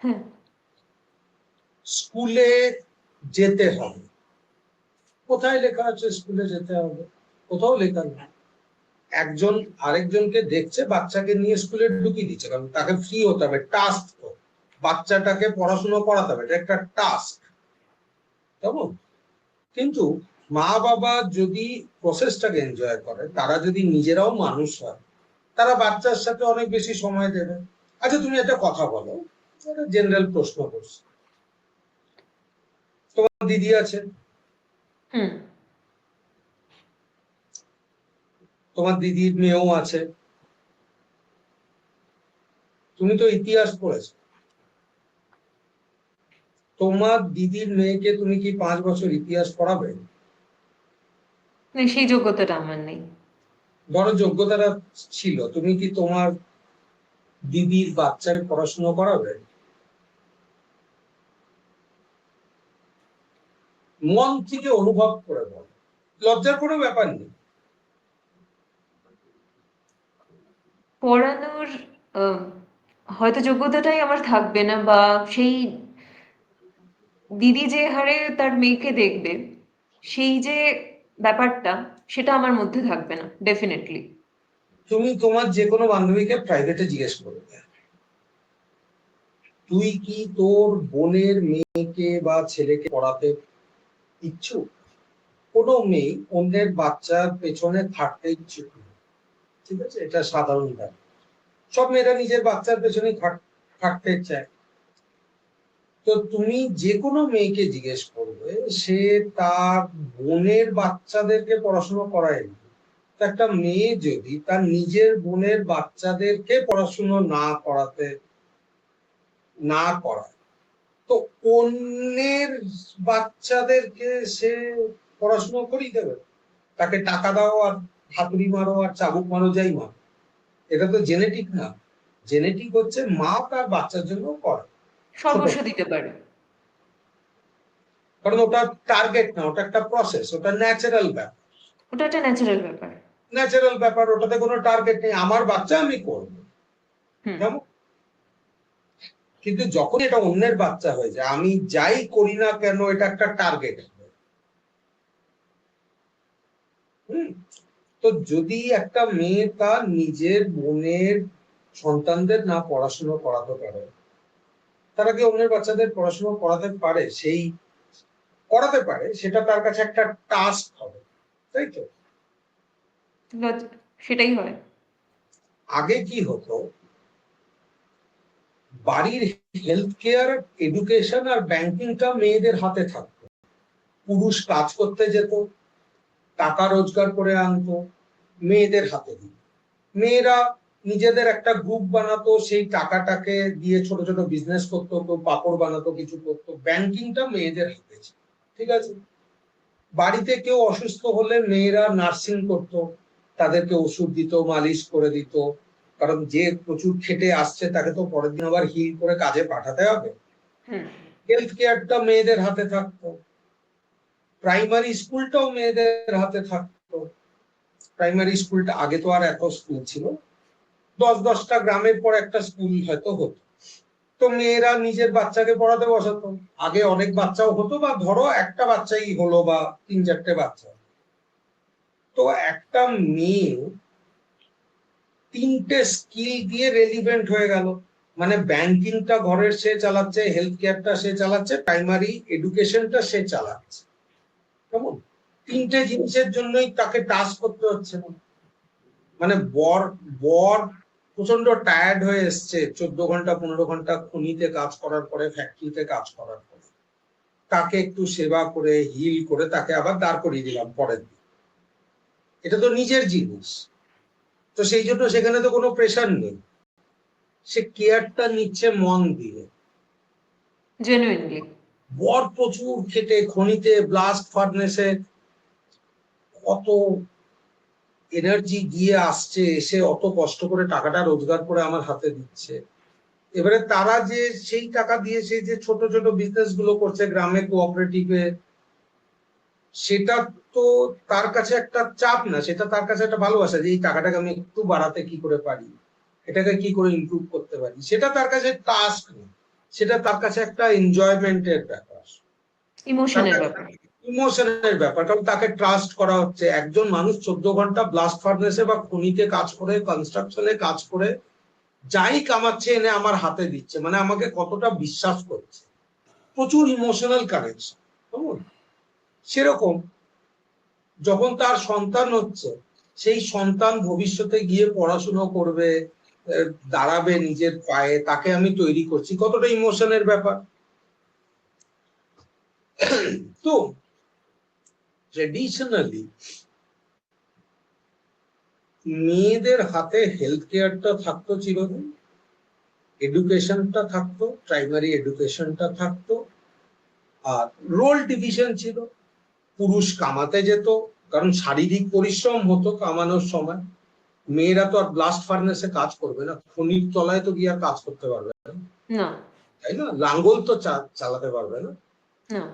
হ্যাঁ। স্কুলে যেতে হবে, কোথায় লেখা আছে স্কুলে যেতে হবে? কোথাও লেখা নেই। একজন আরেকজনকে দেখছে, বাচ্চাকে নিয়ে স্কুলে ঢুকিয়ে দিচ্ছে, কারণ তাকে ফ্রি হতে হবে, টাস্ক তো, বাচ্চাটাকে পড়াশোনা করাতে হবে, এটা একটা টাস্ক, কেমন? কিন্তু মা বাবা যদি প্রসেসটাকে এনজয় করে, তারা যদি নিজেরাও মানুষ হয়, তারা বাচ্চার সাথে অনেক বেশি সময় দেবে। আচ্ছা তুমি একটা কথা বলো, একটা জেনারেল প্রশ্ন করছি। তোমার দিদি আছে, হুম। তোমার দিদির মেয়েও আছে, তুমি তো ইতিহাস পড়েছো, তোমার দিদির মেয়েকে তুমি কি 5 বছর ইতিহাস পড়াবে? না, সেই যোগ্যতাটা আমার নেই। ধরো যোগ্যতাটা ছিল, তুমি কি তোমার দিদির বাচ্চাকে পড়াশোনা করাবে? মন থেকে অনুভব করে বল, লজ্জার কোনো ব্যাপার নেই। পড়ানোর আহ, হয়তো যোগ্যতাটাই আমার থাকবে না, বা সেই দিদি যে হারে তার মেয়েকে দেখবে, সেই যে ব্যাপারটা, সেটা আমার মধ্যে থাকবে না ডেফিনেটলি। তুমি তোমার যে কোনো বান্ধবীকে প্রাইভেটে জিজ্ঞেস করবে, তুই কি তোর বোনের মেয়েকে বা ছেলেকে পড়াতে ইচ্ছুক? কোনো মেয়ে অন্যের বাচ্চার পেছনে থাকতে ইচ্ছুক না। ঠিক আছে, এটা সাধারণ ব্যাপার। সব মেয়েরা নিজের বাচ্চার পেছনে থাকতে চায়। তো তো তুমি যে কোনো মেয়েকে জিজ্ঞেস করবে, সে তার বোনের বাচ্চাদেরকে পড়াশোনা করায় না। তো একটা মেয়ে যদি তার নিজের বোনের বাচ্চাদেরকে পড়াশুনো না করায়, তো অন্যের বাচ্চাদেরকে সে পড়াশুনো করিয়ে দেবে? তাকে টাকা দাও আর হাতুড়ি মারো আর চাবুক মারো, যাই মারো, এটা তো জেনেটিক না। জেনেটিক হচ্ছে মা তার বাচ্চার জন্য করে ছোট, সর্বস্ব দিতে পারে। কারণ ওটা টার্গেট না, ওটা একটা প্রসেস, ওটা ন্যাচারাল ব্যাপার। ওটা একটা ন্যাচারাল ব্যাপার। ন্যাচারাল ব্যাপার, ওটাতে কোনো টার্গেট নেই, আমার বাচ্চা আমি করবো। হুম। যেমন, কিন্তু যখন এটা অন্যের বাচ্চা হয়ে যায়, আমি যাই করি না কেন এটা একটা টার্গেট। তো যদি একটা মেয়ে তার নিজের বোনের সন্তানদের না পড়াশোনা করাতে পারে, তারা কি অন্যের বাচ্চাদের পড়াশোনা করাতে পারে, সেটা তার কাছে একটা টাস্ক হবে, তাই তো? সেটাই হয়। আগে কি হতো, বাড়ির হেলথ কেয়ার, এডুকেশন আর ব্যাংকিংটা মেয়েদের হাতে থাকতো। পুরুষ কাজ করতে যেত, টাকা রোজগার করে আনতো, মেয়েদের হাতে দিত। মেয়েরা নিজেদের একটা গ্রুপ বানাতো, সেই টাকাটাকে দিয়ে ছোট ছোট বিজনেস করতো, কেউ পাপড় বানাতো, কিছু করতো। ব্যাংকিংটা মেয়েদের হাতে ছিল, ঠিক আছে। বাড়িতে কেউ অসুস্থ হলে মেয়েরা নার্সিং করতো, তাদেরকে ওষুধ দিত, মালিশ করে দিত, কারণ যে প্রচুর খেটে আসছে তাকে তো পরের দিন আবার হিল করে কাজে পাঠাতে হবে। হুম। হেলথ কেয়ারটা মেয়েদের হাতে থাকতো, প্রাইমারি স্কুলটাও মেয়েদের হাতে থাকতো। প্রাইমারি স্কুলটা আগে তো আর এত স্কুল ছিল, 10-10টা গ্রামের পর একটা স্কুল হয়তো হতো। তো মেয়েরা নিজের বাচ্চাকে পড়াতে বসাতো। আগে অনেক বাচ্চাও হতো, বা ধরো একটা বাচ্চাই হলো বা 3-4টে বাচ্চা, তো একটা মেয়ে 3টে স্কিল দিয়ে রেলিভেন্ট হয়ে গেল। মানে ব্যাংকিংটা ঘরের সে চালাচ্ছে, হেলথ কেয়ারটা সে চালাচ্ছে, প্রাইমারি এডুকেশনটা সে চালাচ্ছে। কেমন? 3টে জিনিসের জন্যই তাকে টাস্ক করতে হচ্ছে না। মানে বর বর প্রচন্ড টায়ার্ড হয়ে এসছে 14 ঘন্টা 15 ঘন্টা খনিতে কাজ করার পরে, ফ্যাক্টরিতে কাজ করার পরে, তাকে একটু সেবা করে হিল করে তাকে আবার দাঁড় করিয়ে দিলাম পরের দিন। এটা তো নিজের জিনিস, তো সেই জন্য সেখানে তো কোনো প্রেশার নেই, সে কেয়ারটা নিচ্ছে মন দিয়ে। জেনুইনলি। বর প্রচুর খেটে খনিতে ব্লাস্ট ফার্নেসে কত এনার্জি দিয়ে আসছে, এসে অত কষ্ট করে টাকাটা রোজগার করে আমার হাতে দিচ্ছে। এবারে তারা যে সেই টাকা দিয়ে সেই যে ছোট ছোট বিজনেস গুলো করছে গ্রামে, কোঅপারেটিভে, সেটা তো তার কাছে একটা চাপ না, সেটা তার কাছে একটা ভালোবাসা, যে এই টাকাটাকে আমি একটু বাড়াতে কি করে পারি, এটাকে কি করে ইমপ্রুভ করতে পারি। সেটা তার কাছে টাস্ক না, সেটা তার কাছে একটা এনজয়মেন্টের ব্যাপার, তার ইমোশনের কাছে ব্যাপার। ইমোশনের ব্যাপার। কারণ তাকে ট্রাস্ট করা হচ্ছে। একজন মানুষ 14 ঘন্টা ব্লাস্ট ফার্নেসে বা খনিতে কাজ করে, কনস্ট্রাকশনে কাজ করে, যাই কামাচ্ছে এনে আমার হাতে দিচ্ছে, মানে আমাকে কতটা বিশ্বাস করছে, প্রচুর ইমোশনাল কানেকশন। সেরকম যখন তার সন্তান হচ্ছে, সেই সন্তান ভবিষ্যতে গিয়ে পড়াশুনো করবে, দাঁড়াবে নিজের পায়ে, তাকে আমি তৈরি করছি, কতটা ইমোশনের ব্যাপার। তো ট্রেডিশনালি মেয়েদের হাতে হেলথ কেয়ারটা থাকতো চিরদিন, এডুকেশনটা থাকতো, প্রাইমারি এডুকেশনটা থাকতো, আর রোল ডিভিশন ছিল। পুরুষ কামাতে যেত, কারণ শারীরিক পরিশ্রম হতো কামানোর সময়। মেয়েরা তো আর ব্লাস্ট ফার্নেসে কাজ করবে না, খনির তলায় তো গিয়ে আর কাজ করতে পারবে না, না। তাই না? লাঙ্গল তো চালাতে পারবে না। না।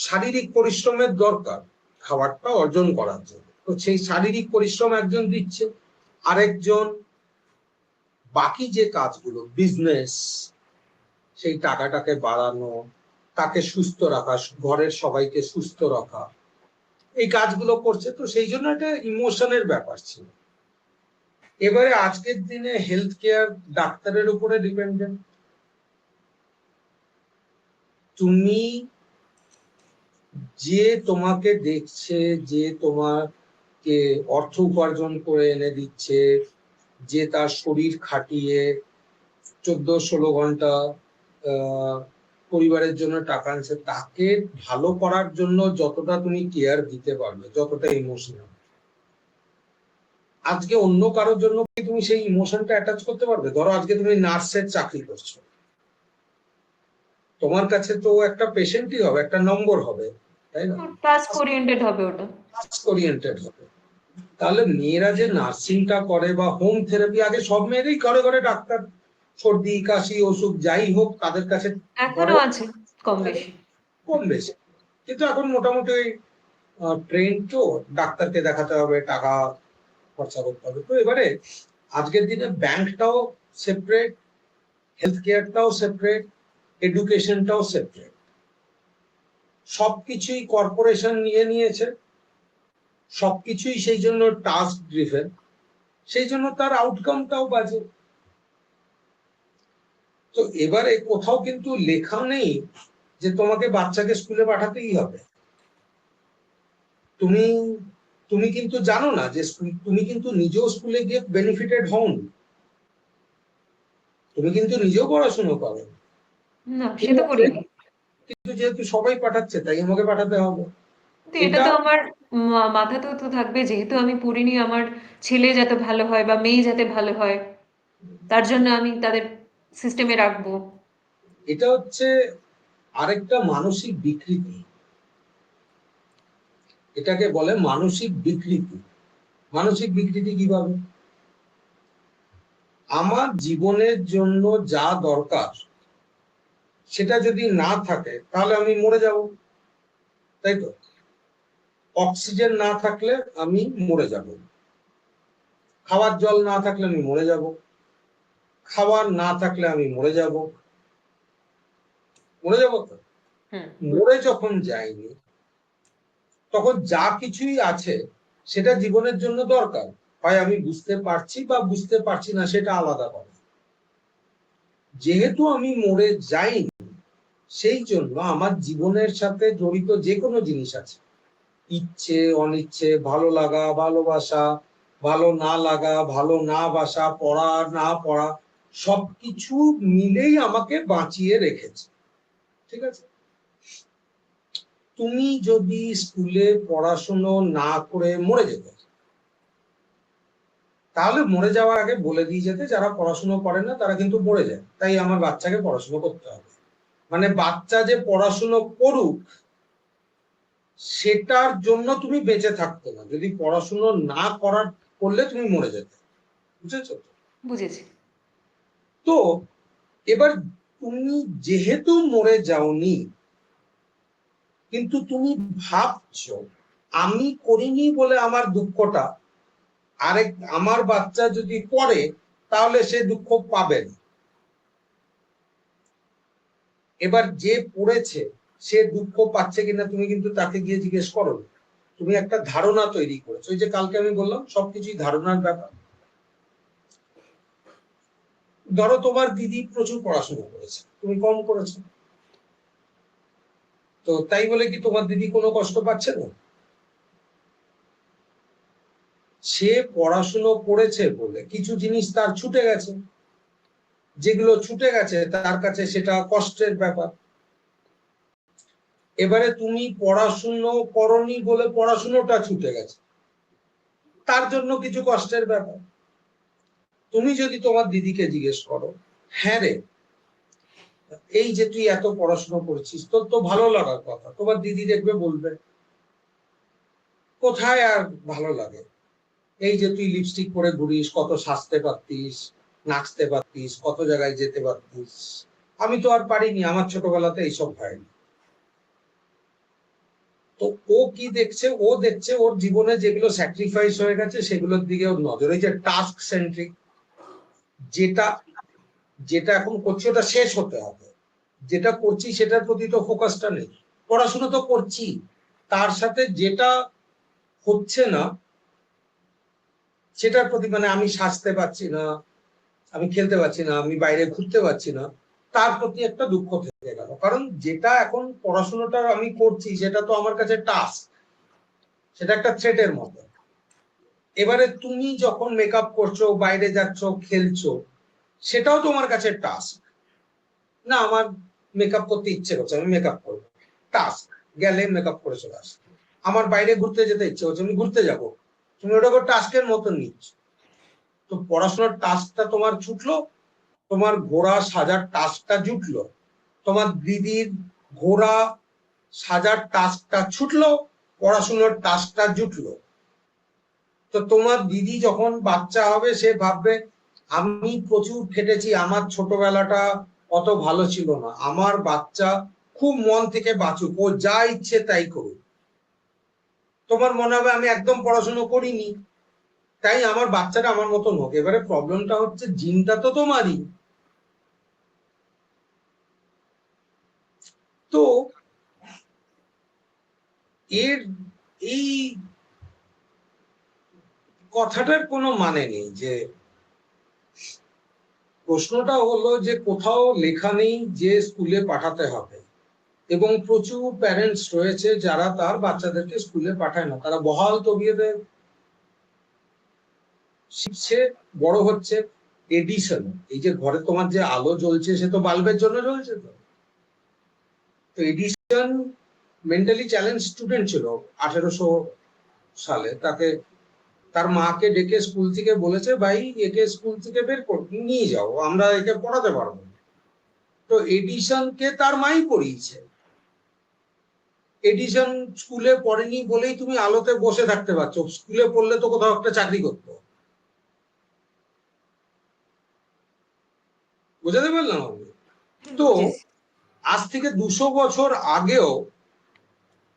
শারীরিক পরিশ্রমের দরকার খাবারটা অর্জন করার জন্য, তো সেই শারীরিক পরিশ্রম একজন দিচ্ছে, আরেকজন বাকি যে কাজগুলো বিজনেস, সেই টাকাটাকে বাড়ানো, তাকে সুস্থ রাখা, ঘরের সবাইকে সুস্থ রাখা, এই কাজগুলো করছে। তো সেই জন্য একটা ইমোশনের ব্যাপার ছিল। এবারে আজকের দিনে হেলথ কেয়ার ডাক্তারের উপরে ডিপেন্ডেন্ট। তুমি, যে তোমাকে দেখছে, যে তোমাকে অর্থ উপার্জন করে এনে দিচ্ছে, যে তার শরীর খাটিয়ে 14-16 ঘন্টা পরিবারের জন্য টাকা আনছে, তাকে ভালো করার জন্য যতটা তুমি কেয়ার দিতে পারবে, যতটা ইমোশনাল, আজকে অন্য কারোর জন্য কি তুমি সেই ইমোশনটা অ্যাটাচ করতে পারবে? ধরো আজকে তুমি নার্সের চাকরি করছো, তোমার কাছে তো একটা পেশেন্টই হবে, একটা নম্বর হবে, তাই না? টাস্ক ওরিয়েন্টেড হবে ওটা। টাস্ক ওরিয়েন্টেড হবে। তাহলে মেয়েরা যে নার্সিংটা করে বা হোম থেরাপি, আগে সব মেয়েরাই ঘরে ঘরে ডাক্তার, সর্দি কাশি অসুখ যাই হোক তাদের কাছে এখনো ঘরে আছে কম বেশি। কম বেশি। কিন্তু এখন মোটামুটি ট্রেন তো, ডাক্তারকে দেখাতে হবে, টাকা খরচা করতে হবে। তো এবারে আজকের দিনে ব্যাংকটাও সেপারেট, হেলথ কেয়ারটাও সেপারেট, এডুকেশনটাও সেপারেট, সবকিছুই কর্পোরেশন নিয়ে নিয়েছে, সবকিছুই সেই জন্য টাস্ক ড্রিভেন, সেই জন্য তার আউটকামটাও বাজে। তো এবারে কোথাও কিন্তু লেখা নেই যে তোমাকে বাচ্চাকে স্কুলে পাঠাতেই হবে। তুমি তুমি কিন্তু জানো না যে তুমি কিন্তু নিজেও স্কুলে গিয়ে বেনিফিটেড হও, তুমি কিন্তু নিজেও পড়াশুনো করো, না, সে তো করিনি। কিন্তু যেহেতু সবাই পাঠাচ্ছে তাই আমাকে পাঠাতে হবে। কিন্তু এটা এটা তো আমার মাথাতেও তো থাকবে, যেহেতু আমি পড়িনি, আমার ছেলে যাতে ভালো হয় বা মেয়ে যাতে ভালো হয়, তার জন্য আমি তাদের সিস্টেমে রাখবো। এটা হচ্ছে আরেকটা মানসিক বিকৃতি, এটাকে বলে মানসিক বিকৃতি। মানসিক বিকৃতি কিভাবে? আমার জীবনের জন্য যা দরকার সেটা যদি না থাকে তাহলে আমি মরে যাব, তাই তো? অক্সিজেন না থাকলে আমি মরে যাব, খাওয়ার জল না থাকলে আমি মরে যাব, খাবার না থাকলে আমি মরে যাব, মরে যাব তো। হুম। মরে যখন যাইনি তখন যা কিছুই আছে সেটা জীবনের জন্য দরকার, হয় আমি বুঝতে পারছি বা বুঝতে পারছি না, সেটা আলাদা কথা। যেহেতু আমি মরে যাইনি, সেই জন্য আমার জীবনের সাথে জড়িত যে কোনো জিনিস আছে, ইচ্ছে অনিচ্ছে, ভালো লাগা ভালোবাসা, ভালো না লাগা ভালো না বাসা, পড়া না পড়া, সবকিছু মিলেই আমাকে বাঁচিয়ে রেখেছে, ঠিক আছে? তুমি যদি স্কুলে পড়াশুনো না করে মরে যেতে, তাহলে মরে যাওয়ার আগে বলে দিয়ে যেতে যারা পড়াশুনো করে না তারা কিন্তু মরে যায়, তাই আমার বাচ্চাকে পড়াশুনো করতে হবে। মানে বাচ্চা যে পড়াশুনো করুক সেটার জন্য তুমি বেঁচে থাকতে না, যদি পড়াশুনো না করার করলে তুমি মরে যেতে, বুঝেছো? বুঝেছি। তো এবার তুমি যেহেতু মরে যাওনি, কিন্তু তুমি ভাবছো আমি করিনি বলে আমার দুঃখটা, আরেক আমার বাচ্চা যদি করে তাহলে সে দুঃখ পাবে না। এবার যে পড়েছে সে দুঃখ পাচ্ছে কিনা তুমি কিন্তু তাকে গিয়ে জিজ্ঞেস করো, তুমি একটা ধারণা তৈরি করেছো। ওই যে কালকে আমি বললাম সবকিছুই ধারণার ব্যাপার। ধরো তোমার দিদি প্রচুর পড়াশোনা করেছে, তুমি কম করেছো, তো তাই বলে কি তোমার দিদি কোনো কষ্ট পাচ্ছে না? সে পড়াশুনো করেছে বলে কিছু জিনিস তার ছুটে গেছে, যেগুলো ছুটে গেছে তার কাছে সেটা কষ্টের ব্যাপার। এবারে তুমি পড়াশুনো করনি বলে পড়াশুনোটা ছুটে গেছে, তার জন্য কিছু কষ্টের ব্যাপার। তুমি যদি তোমার দিদিকে জিজ্ঞেস করো, হ্যাঁ রে, এই যে তুই এত পড়াশোনা করেছিস তোর তো ভালো লাগার কথা, তোমার দিদি দেখবে বলবে কোথায় আর ভালো লাগে, এই যে তুই লিপস্টিক পরে ঘুরিস, কত সাজতে পারতিস, নাচতে পারতিস, কত জায়গায় যেতে পারতিস, আমি তো আর পারিনি, আমার ছোটবেলাতে এইসব হয়নি। তো ও কি দেখছে? ও দেখছে ওর জীবনে যেগুলো স্যাক্রিফাইস হয়ে গেছে সেগুলোর দিকে ওর নজর, এই যে টাস্ক সেন্ট্রিক, যেটা যেটা এখন করছি ওটা শেষ হতে হবে, যেটা করছি সেটার প্রতি তো ফোকাসটা নেই। পড়াশোনা তো করছি, তার সাথে যেটা হচ্ছে না সেটার প্রতি, মানে আমি সাজতে পারছি না, আমি খেলতে পারছি না, আমি বাইরে ঘুরতে পারছি না, তার প্রতি একটা দুঃখ থেকে গেল। কারণ যেটা এখন পড়াশোনাটা আমি করছি সেটা তো আমার কাছে টাস্ক, সেটা একটা থ্রেটের মতো। এবারে তুমি যখন মেকআপ করছো, বাইরে যাচ্ছ, খেলছো, সেটাও তোমার কাছে টাস্ক। না আমার মেকআপ করতে ইচ্ছে করছে, আমি মেকআপ করবো, টাস্ক। গেলে মেকআপ করে চলে আসে। আমার বাইরে ঘুরতে যেতে ইচ্ছে করছে, আমি ঘুরতে যাব, তুমি ওটাকে টাস্কের মতন নিচ্ছ। তো পড়াশোনার টাস্কটা তোমার ছুটলো, তোমার ঘোড়া সাজার টাস্কটা জুটলো, তোমার দিদির ঘোড়া সাজার টাস্কটা ছুটলো, পড়াশোনার টাস্কটা জুটলো। তো তোমার দিদি যখন বাচ্চা হবে সে ভাববে আমি প্রচুর খেটেছি, আমার ছোটবেলাটা অত ভালো ছিল না, আমার বাচ্চা খুব মন থেকে বাঁচুক, ও যা ইচ্ছে তাই করুক। তোমার মনে হবে আমি একদম পড়াশোনা করিনি, তাই আমার বাচ্চাটা আমার মতন হোক। এবারে প্রবলেমটা হচ্ছে জিনটা তো তোমারই। তো এর এই কথাটার কোনো মানে নেই। যে প্রশ্নটা হলো যে কোথাও লেখা নেই যে স্কুলে পাঠাতে হবে, এবং প্রচুর প্যারেন্টস রয়েছে যারা তার বাচ্চাদেরকে স্কুলে পাঠায় না, তারা বহাল তবিয়তে শিখছে, বড় হচ্ছে। এডিশন, এই যে ঘরে তোমার যে আলো জ্বলছে সে তো বাল্বের জন্য জ্বলছে। তো এডিশন মেন্টালি চ্যালেঞ্জ স্টুডেন্ট ছিল 1800 সালে। তাকে তার মাকে ডেকে স্কুল থেকে বলেছে ভাই একে স্কুল থেকে বের কর, নিয়ে যাও, আমরা একে পড়াতে পারবো। তো এডিশনকে তার মাই পড়িয়েছে। এডিশন স্কুলে পড়েনি বলেই তুমি আলোতে বসে থাকতে পারছো, স্কুলে পড়লে তো কোথাও একটা চাকরি করতো। বুঝাতে পারলাম আমি? তো বুঝেছি। আজ থেকে 200 বছর আগেও,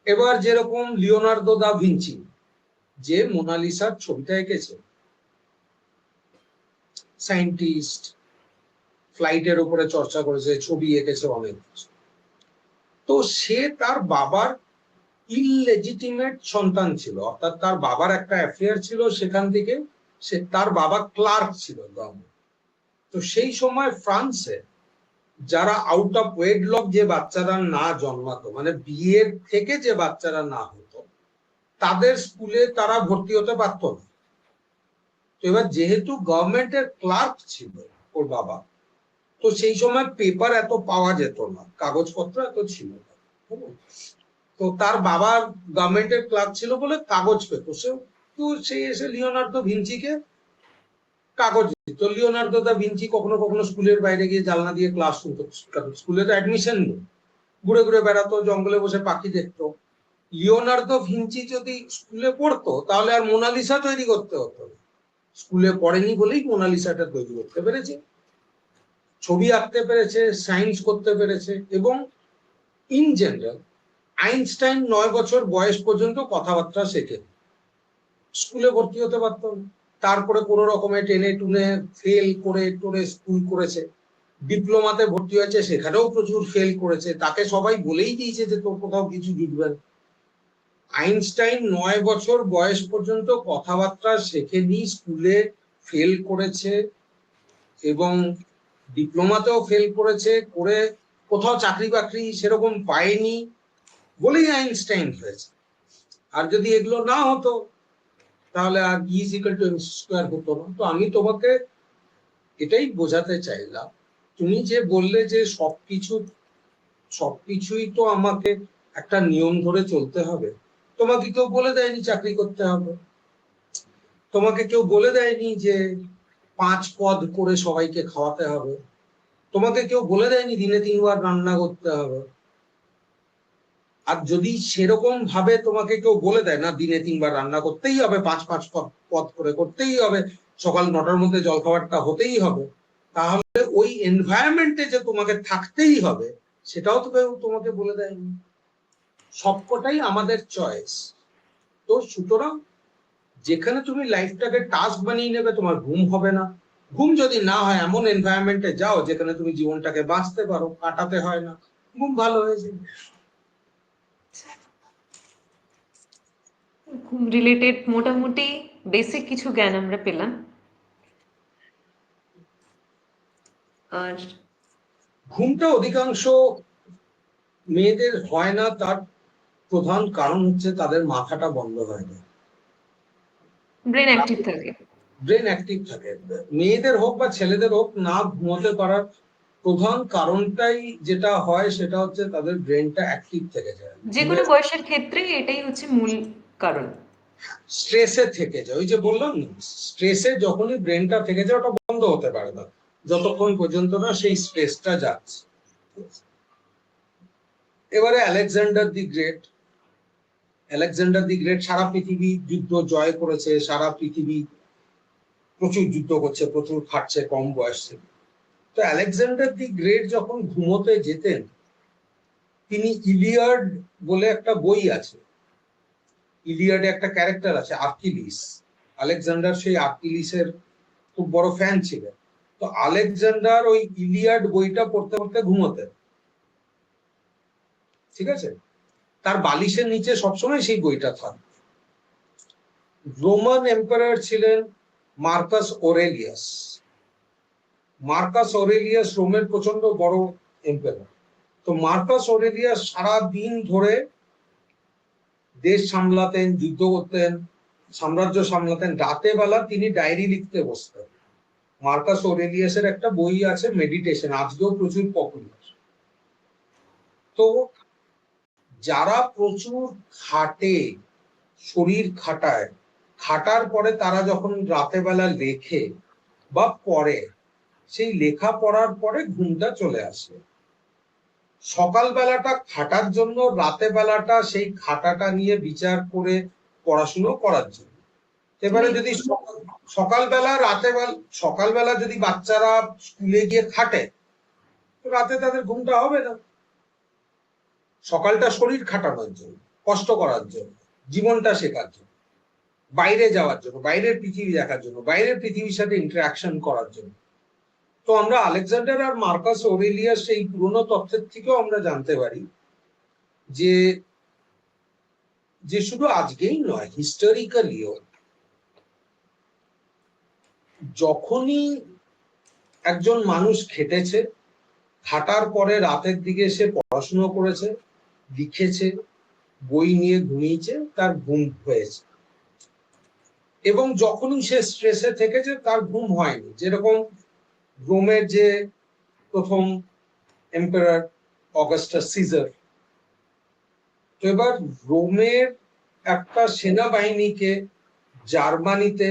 এবার যেরকম লিওনার্দো দা ভিঞ্চি যে মোনালিসার ছবিটা এঁকেছে, সায়েন্টিস্ট, ফ্লাইটের উপরে চর্চা করেছে, ছবি এঁকেছে অনেক কিছু। তো সে তার বাবার ইললেজিটিমেট সন্তান ছিল, অর্থাৎ তার বাবার একটা অ্যাফেয়ার ছিল, সেখান থেকে তার বাবা ক্লার্ক ছিল গভর্নমেন্ট। তো সেই সময় ফ্রান্সে যারা আউট অফ ওয়েডলক যে বাচ্চারা না জন্মাতো, মানে বিয়ের থেকে যে বাচ্চারা না হতো, তাদের স্কুলে তারা ভর্তি হতে পারতো না। তো এবার যেহেতু গভর্নমেন্টের ক্লার্ক ছিল ওর বাবা, তো সেই সময় পেপার এত পাওয়া যেত না, কাগজপত্র এত ছিল না। তো তার বাবা গভর্নমেন্টের ক্লার্ক ছিল বলে কাগজ পেত সে। তো সেই এসে লিওনার্দো ভিঞ্চিকে কাগজ দিত। লিওনার্দো দা ভিঞ্চি কখনো কখনো স্কুলের বাইরে গিয়ে জানলা দিয়ে ক্লাস শুনতো, স্কুলে তো অ্যাডমিশন নেই, ঘুরে ঘুরে বেড়াতো, জঙ্গলে বসে পাখি দেখতো। লিওনার্দো ভিঞ্চি যদি স্কুলে পড়তো তাহলে আর মোনালিসা তৈরি করতে হতো না। স্কুলে পড়েনি বলেই মোনালিসাটা তৈরি করতে পেরেছে, ছবি আঁকতে পেরেছে, সায়েন্স করতে পেরেছে। এবং ইন জেনারেল আইনস্টাইন 9 বছর বয়স পর্যন্ত কথাবার্তা শেখে, স্কুলে ভর্তি হতে পারতো না। তারপরে কোনো রকমে টেনে টুনে ফেল করে টোরে স্কুল করেছে, ডিপ্লোমাতে ভর্তি হয়েছে, সেখানেও প্রচুর ফেল করেছে, তাকে সবাই বলেই দিয়েছে যে তোর কোথাও কিছু জুটবে না। আইনস্টাইন 9 বছর বয়স পর্যন্ত কথাবার্তা শেখেনি, স্কুলে ফেল করেছে এবং ডিপ্লোমাতেও ফেল করেছে, করে কোথাও চাকরি বাকরি সেরকম পায়নি বলেই আইনস্টাইন হয়েছে। আর যদি এগুলো না হতো তাহলে আর is equal to MC square হতো না। তো আমি তোমাকে এটাই বোঝাতে চাইলাম, তুমি যে বললে যে সবকিছুই তো আমাকে একটা নিয়ম ধরে চলতে হবে। তোমাকে কেউ বলে দেয়নি চাকরি করতে হবে, তোমাকে কেউ বলে দেয়নি যে 5 পদ করে সবাইকে খাওয়াতে হবে, তোমাকে কেউ বলে দেয়নি দিনে 3 বার রান্না করতে হবে। আর যদি সেরকম ভাবে তোমাকে কেউ বলে দেয় না দিনে 3 বার রান্না করতেই হবে, 5 5 পদ করে করতেই হবে, সকাল 9টার মধ্যে জলখাবারটা হতেই হবে, তাহলে ওই এনভায়রনমেন্টে যে তোমাকে থাকতেই হবে সেটাও তো কেউ তোমাকে বলে দেয়নি। সবকটাই আমাদের চয়েস। তো সুতরাং যেখানে তুমি লাইফটাকে টাস্ক বানিয়ে নেবে, তোমার ঘুম হবে না। ঘুম যদি না হয় এমন এনভায়রনমেন্টে যাও যেখানে তুমি জীবনটাকে বাঁচতে পারো, কাটাতে হয় না, ঘুম ভালো হয়ে যাবে। খুব রিলেটেড, মোটামুটি বেসিক কিছু জ্ঞান আমরা পেলাম। আর ঘুমটা অধিকাংশ মেয়েদের হয় না, তার প্রধান কারণ হচ্ছে তাদের মাথাটা বন্ধ হয়ে যায়। ব্রেন অ্যাক্টিভ থাকে। ব্রেন অ্যাক্টিভ থাকে। মেয়েদের হোক বা ছেলেদের হোক, না ঘুমোতে পারার প্রধান কারণটাই যেটা হয় সেটা হচ্ছে তাদের ব্রেনটা অ্যাক্টিভ থেকে যায়, যে কোনো বয়সের ক্ষেত্রেই এটাই হচ্ছে মূল কারণ। স্ট্রেসে থেকে যায়। ওই যে বললাম না, স্ট্রেসে যখনই ব্রেনটা থেকে যায় ওটা বন্ধ হতে পারে না যতক্ষণ পর্যন্ত না সেই স্ট্রেসটা যাচ্ছে। এবারে আলেকজান্ডার দি গ্রেট সারা পৃথিবী যুদ্ধ জয় করেছে, সারা পৃথিবী প্রচুর যুদ্ধ করছে, প্রচুর খাটছে কম বয়সে। তো আলেকজান্ডার দি গ্রেট যখন ঘুমোতে যেতেন, তিনি ইলিয়াড বলে একটা বই আছে, ইলিয়াডে একটা ক্যারেক্টার আছে আর্কিলিস, আলেকজান্ডার সেই আর্কিলিসের খুব বড় ফ্যান ছিলেন। তো আলেকজান্ডার ওই ইলিয়াড বইটা পড়তে পড়তে ঘুমোতেন, ঠিক আছে? তার বালিশের নিচে সবসময় সেই বইটা থাকত। রোমান এম্পারার ছিলেন মার্কাস অরেলিয়াস। মার্কাস অরেলিয়াস রোমের প্রচন্ড বড় এম্পারার। তো মার্কাস অরেলিয়াস সারা দিন ধরে দেশ সামলাতেন, যুদ্ধ করতেন, সাম্রাজ্য সামলাতেন। রাতে বেলা তিনি ডায়েরি লিখতে বসতেন। মার্কাস অরেলিয়াসের একটা বই আছে মেডিটেশন, আজকেও প্রচুর পপুলার। তো যারা প্রচুর খাটে, শরীর খাটায়, খাটার পরে তারা যখন রাতে বেলা লেখে বা পড়ে, সেই লেখা পড়ার পরে ঘুমটা চলে আসে। সকালবেলাটা খাটার জন্য, রাতে বেলাটা সেই খাটাটা নিয়ে বিচার করে পড়াশুনো করার জন্য। এবারে যদি সকালবেলা যদি বাচ্চারা স্কুলে গিয়ে খাটে, তো রাতে তাদের ঘুমটা হবে না। সকালটা শরীর খাটানোর জন্য, কষ্ট করার জন্য, জীবনটা শেখার জন্য, বাইরে যাওয়ার জন্য, বাইরের পৃথিবী দেখার জন্য, বাইরের পৃথিবীর সাথে ইন্টারাকশন করার জন্য। তো আমরা আলেকজান্ডার আর মার্কাস অরেলিয়াস এই পুরনো তথ্যের থেকেও আমরা জানতে পারি যে যে শুধু আজকেই নয়, হিস্টোরিক্যালিও যখনই একজন মানুষ খেটেছে, খাটার পরে রাতের দিকে সে পড়াশুনো করেছে, লিখেছে, বই নিয়ে ঘুমিয়েছে, তার ঘুম হয়েছে। এবং যখনই সে স্ট্রেসে থেকেছে তার ঘুম হয়নি। যেরকম রোমের যে প্রথম এম্পারার অগাস্টাস সিজার, তো এবার রোমের একটা সেনাবাহিনীকে জার্মানিতে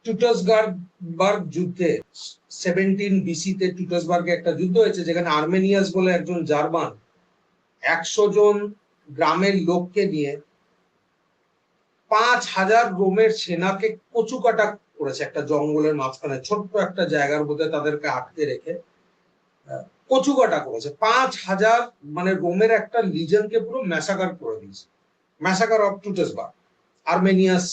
টুটাসবার্গ যুদ্ধে 17 বিসিতে টুটাসবার্গে একটা যুদ্ধ হয়েছে, যেখানে আর্মেনিয়াস বলে একজন জার্মান 100 জন গ্রামের লোককে নিয়ে 5,000 রোমের সেনাকে কচুকাটা করেছে। একটা জঙ্গলের মাঝখানে ছোট্ট একটা জায়গার মধ্যে তাদেরকে আটকে রেখে কচুকাটা করেছে। 5,000 মানে রোমের একটা লিজনকে পুরো ম্যাসাকার করে দিয়েছে। Massacre of টুটাসবার্গ। আর্মেনিয়াস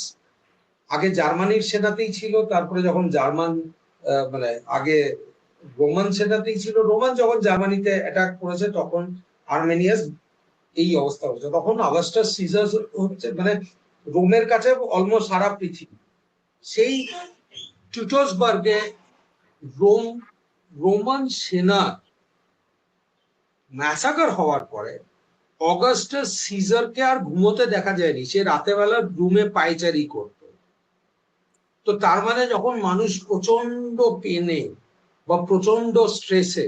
আগে জার্মানির সেনাতেই ছিল, তারপরে যখন জার্মান মানে আগে রোমান সেনাতেই ছিল, রোমান যখন জার্মানিতে অ্যাটাক করেছে তখন আর্মেনিয়াস এই অবস্থা হয়েছে। তখন অগাস্টাস সিজার হচ্ছে মানে রোমের কাছে অলমোস্ট সারা পৃথিবী। সেই টুটাসবার্গে রোমান সেনার ম্যাসাকার হওয়ার পরে অগাস্টাস সিজারকে আর ঘুমোতে দেখা যায়নি, সে রাতে বেলা রুমে পায়চারি করত। তো তার মানে যখন মানুষ প্রচন্ড পেনে বা প্রচন্ড স্ট্রেসে,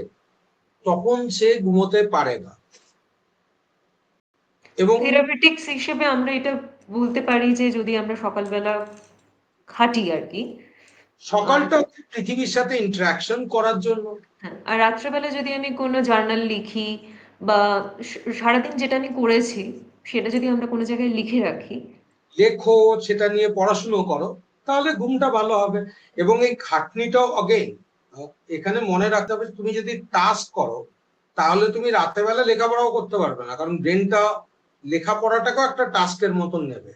তখন সে ঘুমোতে পারে না। এবং থেরাপিউটিক্স হিসেবে আমরা এটা বলতে পারি যে যদি আমরা সকালবেলা খাটি আর কি, সকালটা পৃথিবীর সাথে ইন্টারাকশন করার জন্য। হ্যাঁ, আর রাত্রেবেলা যদি আমি কোনো জার্নাল লিখি বা সারাদিন যেটা আমি করেছি সেটা যদি আমরা কোনো জায়গায় লিখে রাখি, লেখো, সেটা নিয়ে পড়াশুনো করো, তাহলে ঘুমটা ভালো হবে। এবং এই খাটনিটাও অগেইন এখানে মনে রাখতে হবে, তুমি যদি টাস্ক করো তাহলে তুমি রাত্রেবেলা লেখাপড়াও করতে পারবে না, কারণ ব্রেনটা লেখাপড়াটাকেও একটা টাস্কের মতন নেবে।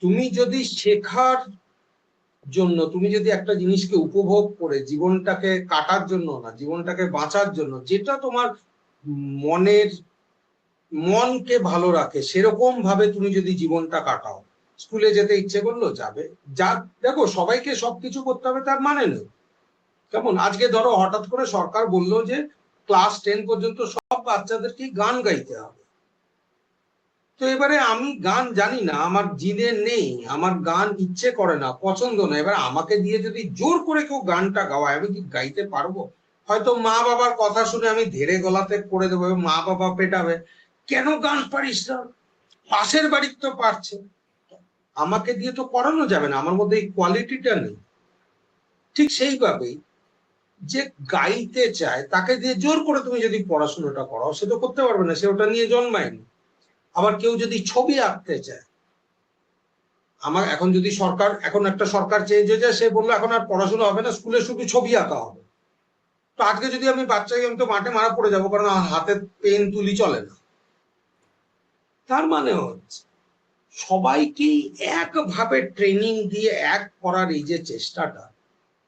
তুমি যদি শেখার জন্য, তুমি যদি একটা জিনিসকে উপভোগ করে জীবনটাকে কাটার জন্য না, জীবনটাকে বাঁচার জন্য, যেটা তোমার মনের মনকে ভালো রাখে সেরকম ভাবে তুমি যদি জীবনটা কাটাও, স্কুলে যেতে ইচ্ছে করলো যাবে। যা দেখো, সবাইকে সবকিছু করতে হবে তার মানে নেই। কেমন আজকে ধরো হঠাৎ করে সরকার বললো যে ক্লাস 10 পর্যন্ত সব বাচ্চাদেরকে গান গাইতে হবে, তো এবারে আমি গান জানি না, আমার জিনে নেই, আমার গান ইচ্ছে করে না, পছন্দ না, এবার আমাকে দিয়ে যদি জোর করে কেউ গানটা গাওয়ায় আমি কি গাইতে পারবো? হয়তো মা বাবার কথা শুনে আমি ধীরে গলাতে করে দেবো, মা বাবা পেটাবে, কেন গান পারিস না, পাশের বাড়ির তো পারছে, আমাকে দিয়ে তো করানো যাবে না, আমার মধ্যে এই কোয়ালিটিটা নেই। ঠিক সেইভাবেই যে গাইতে চায় তাকে দিয়ে জোর করে তুমি যদি পড়াশোনাটা করাও, সে তো করতে পারবে না, সে ওটা নিয়ে জন্মায়নি। আবার কেউ যদি ছবি আঁকতে চায়, আমার এখন যদি সরকার, এখন একটা সরকার চেঞ্জ হয়ে যায়, সে বললো এখন আর পড়াশোনা হবে না, স্কুলে শুধু ছবি আঁকা হবে। তো আজকে যদি আমি বাচ্চাকে, আমি তো মাঠে মারা পড়ে যাবো, কারণ আমার হাতে পেন তুলি চলে না। তার মানে হচ্ছে সবাইকেই একভাবে ট্রেনিং দিয়ে এক করার এই যে চেষ্টাটা,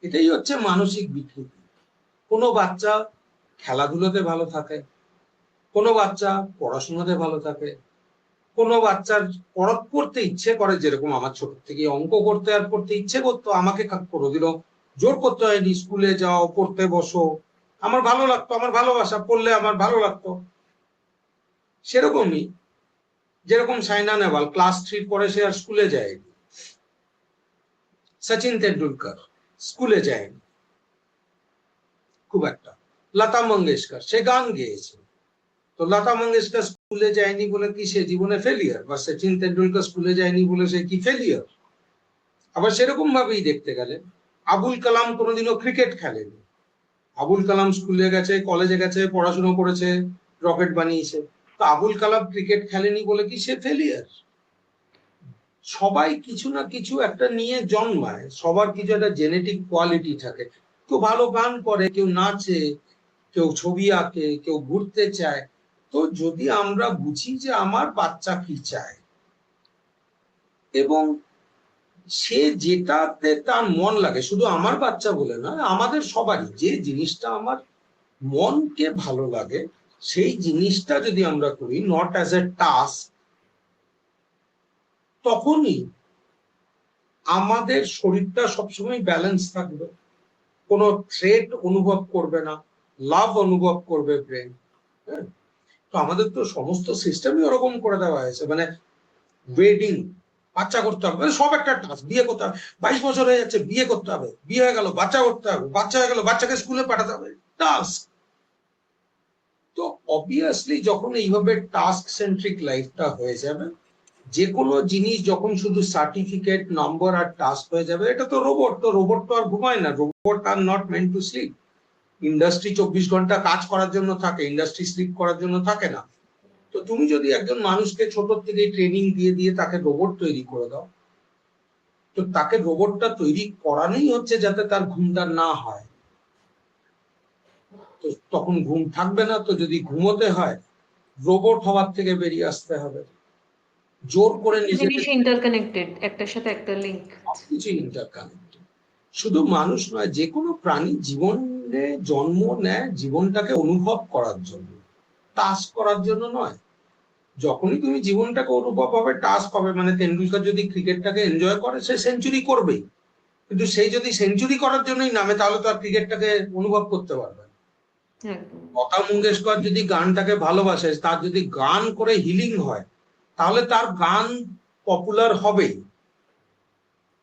এটাই হচ্ছে মানসিক বিকৃতি। কোনো বাচ্চা খেলাধুলোতে ভালো থাকে, কোনো বাচ্চা পড়াশোনাতে ভালো থাকে, কোনো বাচ্চার পড়তে ইচ্ছে করে, যেরকম আমার ছোট থেকে অঙ্ক করতে আর পড়তে ইচ্ছে করতো, আমাকে কোনোদিনও জোর করতে হয়নি, স্কুলে যাও পড়তে বসো, আমার ভালো লাগতো, আমার ভালোবাসা, পড়লে আমার ভালো লাগতো। সেরকমই যেরকম সাইনা নেহওয়াল ক্লাস 3 পরে সে আর স্কুলে যায়নি, সচিন তেন্ডুলকর স্কুলে যায়নি খুব একটা, লতা মঙ্গেশকর সে গান গেয়েছে, তো লতা মঙ্গেশকর স্কুলে যায়নি বলে কি সে জীবনে ফেলিয়ার, বা সচিন তেন্ডুলকর স্কুলে যায়নি বলে সে কি ফেলিয়ার? আবার সেরকম ভাবেই দেখতে গেলে আবুল কালাম কোনোদিনও ক্রিকেট খেলেনি, আবুল কালাম স্কুলে গেছে, কলেজে গেছে, পড়াশোনা করেছে, রকেট বানিয়েছে, তো আবুল কালাম ক্রিকেট খেলেনি বলে কি সে ফেলিয়ার? সবাই কিছু না কিছু একটা নিয়ে জন্মায়, সবার কিছু একটা জেনেটিক কোয়ালিটি থাকে, কেউ ভালো গান করে, কেউ নাচে, কেউ ছবি আঁকে, কেউ ঘুরতে চায়। তো যদি আমরা বুঝি যে আমার বাচ্চা কি চায়, এবং সে যেটাতে তার মন লাগে, শুধু আমার বাচ্চা বলে না, আমাদের সবারই যে জিনিসটা আমার মনকে ভালো লাগে, সেই জিনিসটা যদি আমরা করি নট অ্যাজ এ টাস্ক, তখনই আমাদের শরীরটা সবসময় ব্যালেন্স থাকবে, কোনো থ্রেট অনুভব করবে না, লাভ অনুভব করবে ব্রেন। হ্যাঁ, তো আমাদের তো সমস্ত সিস্টেমই ওরকম করে দেওয়া হয়েছে, মানে ওয়েডিং, বাচ্চা করতে হবে, মানে সব একটা টাস্ক, বিয়ে করতে হবে, 22 বছর হয়ে যাচ্ছে, বিয়ে করতে হবে, বিয়ে হয়ে গেল বাচ্চা করতে হবে, বাচ্চা হয়ে গেল বাচ্চাকে স্কুলে পাঠাতে হবে, টাস্ক। তো অবভিয়াসলি যখন এইভাবে টাস্ক সেন্ট্রিক লাইফটা হয়ে যাবে, যে কোনো জিনিস যখন শুধু সার্টিফিকেট নম্বর আর টাস্ক হয়ে যাবে, এটা তো রোবট, তো রোবট তো আর ঘুমায় না, robot are not meant to sleep. Industry 24 ঘন্টা কাজ করার জন্য থাকে, ইন্ডাস্ট্রি স্লিপ করার জন্য থাকে না। তো তুমি যদি একজন মানুষকে ছোট থেকে ট্রেনিং দিয়ে দিয়ে তাকে রোবট তৈরি করে দাও, তো তাকে রোবটটা তৈরি করানোই হচ্ছে যাতে তার ঘুমটা না হয়। তো তখন ঘুম থাকবে না, তো যদি ঘুমোতে হয় রোবট হওয়ার থেকে বেরিয়ে আসতে হবে, জোর করে নিজেকে। জিনিস ইন্টারকানেক্টেড, একটার সাথে একটা লিঙ্ক। সবকিছু ইন্টারকানেক্টেড। শুধু মানুষ নয়, যে কোনো প্রাণী জীবনে জন্ম নেয় জীবনটাকে অনুভব করার জন্য, টাস্ক করার জন্য নয়। যখনই তুমি জীবনটাকে অনুভব হবে, টাস্ক হবে, মানে তেন্ডুলকর যদি ক্রিকেটটাকে এনজয় করে সে সেঞ্চুরি করবেই, কিন্তু সেই যদি সেঞ্চুরি করার জন্যই নামে তাহলে তো আর ক্রিকেটটাকে অনুভব করতে পারবে না। একদম। লতা মঙ্গেশকর যদি গানটাকে ভালোবাসে, তার যদি গান করে হিলিং হয়, তাহলে তার গান পপুলার হবেই।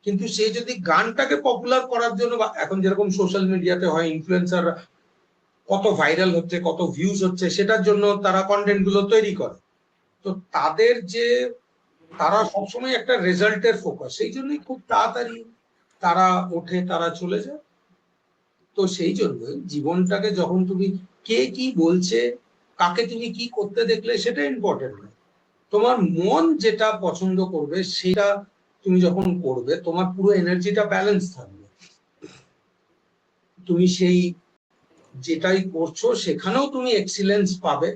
কিন্তু সে যদি গানটাকে পপুলার করার জন্য, এখন যেরকম সোশ্যাল মিডিয়াতে হয়, ইনফ্লুয়েন্সার কত ভাইরাল হচ্ছে, কত ভিউজ হচ্ছে, সেটার জন্য তারা কন্টেন্ট গুলো তৈরি করে। তো তাদের যে, তারা সবসময় একটা রেজাল্টের ফোকাস, সেই জন্যই খুব তাড়াতাড়ি তারা ওঠে, তারা চলে যায়। তো সেই জন্য জীবনটাকে যখন তুমি, কে কি বলছে, কাকে তুমি কি করতে দেখলে, সেটা ইম্পর্টেন্ট নয়। তোমার মন যেটা পছন্দ করবে সেটা তুমি যখন করবে, তোমার পুরো এনার্জিটা ব্যালেন্স থাকবে, তুমি সেই যেটাই করছো সেখানেও তুমি এক্সিলেন্স পাবে,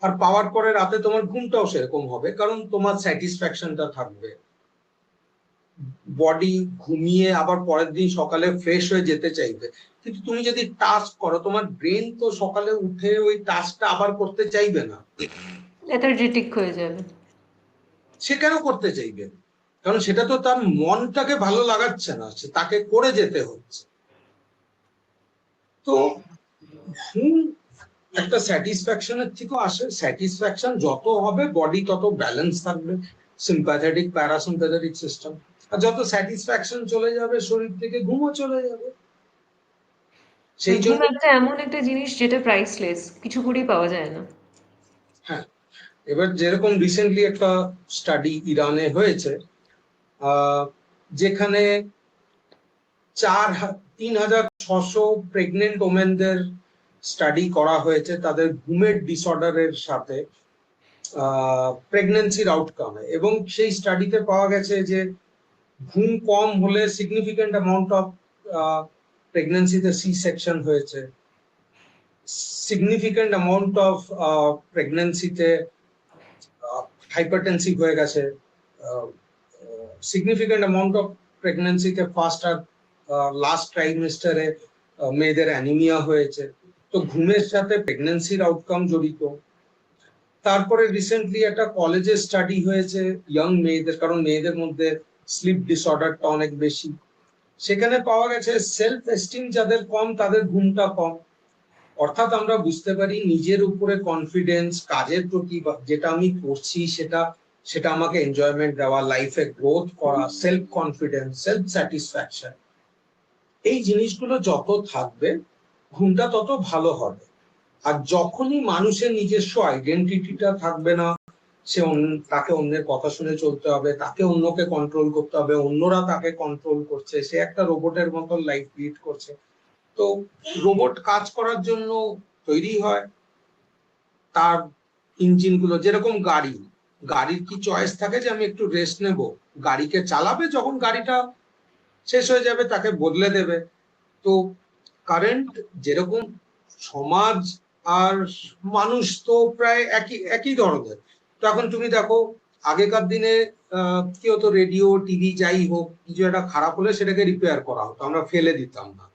আর পাওয়ার পরে রাতে তোমার ঘুমটাও সেরকম হবে, কারণ তোমার স্যাটিসফ্যাকশনটা থাকবে। বডি ঘুমিয়ে আবার পরের দিন সকালে ফ্রেশ হয়ে যেতে চাইবে, কিন্তু তুমি যদি টাস্ক করো, তোমার ব্রেন তো সকালে উঠে ওই টাস্কটা আবার করতে চাইবে না। লেথার্জিটিক হয়ে যাবে। সে কেন করতে চাইবে? কারণ সেটা তো তার মনটাকে ভালো লাগাচ্ছে না, সে তাকে করে যেতে হচ্ছে। তো ঘুম একটা স্যাটিসফ্যাকশনের থেকেও আসে। স্যাটিসফ্যাকশন যত হবে বডি তত ব্যালেন্স থাকবে, সিম্প্যাথেটিক প্যারাসিম্প্যাথেটিক সিস্টেম। আর যত স্যাটিসফ্যাকশন চলে যাবে শরীর থেকে ঘুমও চলে যাবে। সেই ঘুম জন্য একটা এমন একটা জিনিস যেটা প্রাইসলেস, কিছু করেই পাওয়া যায় না। হ্যাঁ, এবার যেরকম রিসেন্টলি একটা স্টাডি ইরানে হয়েছে, যেখানে 3,600 প্রেগনেন্ট ওমেনদের স্টাডি করা হয়েছে তাদের ঘুমের ডিসঅর্ডারের সাথে প্রেগনেন্সির আউটকামে, এবং সেই স্টাডিতে পাওয়া গেছে যে ঘুম কম হলে সিগনিফিক্যান্ট অ্যামাউন্ট অফ প্রেগনেন্সিতে সি সেকশন হয়েছে, সিগনিফিক্যান্ট অ্যামাউন্ট অফ প্রেগনেন্সিতে হাইপারটেনসিভ হয়ে গেছে, সিগনিফিক্যান্ট অ্যামাউন্ট অফ প্রেগনেন্সিতে ফার্স্ট আর লাস্ট ট্রাইমেস্টারে মেয়েদের অ্যানিমিয়া হয়েছে। তো ঘুমের সাথে প্রেগনেন্সির আউটকাম জড়িত। তারপরে রিসেন্টলি একটা কলেজে স্টাডি হয়েছে ইয়াং মেয়েদের, কারণ মেয়েদের মধ্যে স্লিপ ডিসঅর্ডারটা অনেক বেশি। সেখানে পাওয়া গেছে সেলফ এস্টিম যাদের কম তাদের ঘুমটা কম। অর্থাৎ আমরা বুঝতে পারি নিজের উপরে কনফিডেন্স, কাজের প্রতি যেটা আমি করছি সেটা সেটা আমাকে এনজয়মেন্ট দেওয়া, লাইফে গ্রোথ করা, সেলফ কনফিডেন্স, সেলফ স্যাটিসফ্যাকশন, এই জিনিসগুলো যত থাকবে ঘুমটা তত ভালো হবে। আর যখনই মানুষের নিজস্ব আইডেন্টিটিটা থাকবে না, সে তাকে অন্যের কথা শুনে চলতে হবে, তাকে অন্যকে কন্ট্রোল করতে হবে, অন্যরা তাকে কন্ট্রোল করছে, সে একটা রোবটের মতন লাইফ লিড করছে। তো রোবট কাজ করার জন্য তৈরি হয়, তার ইঞ্জিন গুলো যেরকম গাড়ির কি চয়েস থাকে যে আমি একটু রেস্ট নেব? গাড়িকে চালাবে, যখন গাড়িটা শেষ হয়ে যাবে তাকে বদলে দেবে। তো কারেন্ট যেরকম সমাজ আর মানুষ তো প্রায় একই একই ধরনের। তো এখন তুমি দেখো আগেকার দিনে কি হতো, রেডিও টিভি যাই হোক কিছু একটা খারাপ হলে সেটাকে রিপেয়ার করা হতো, আমরা ফেলে দিতাম না।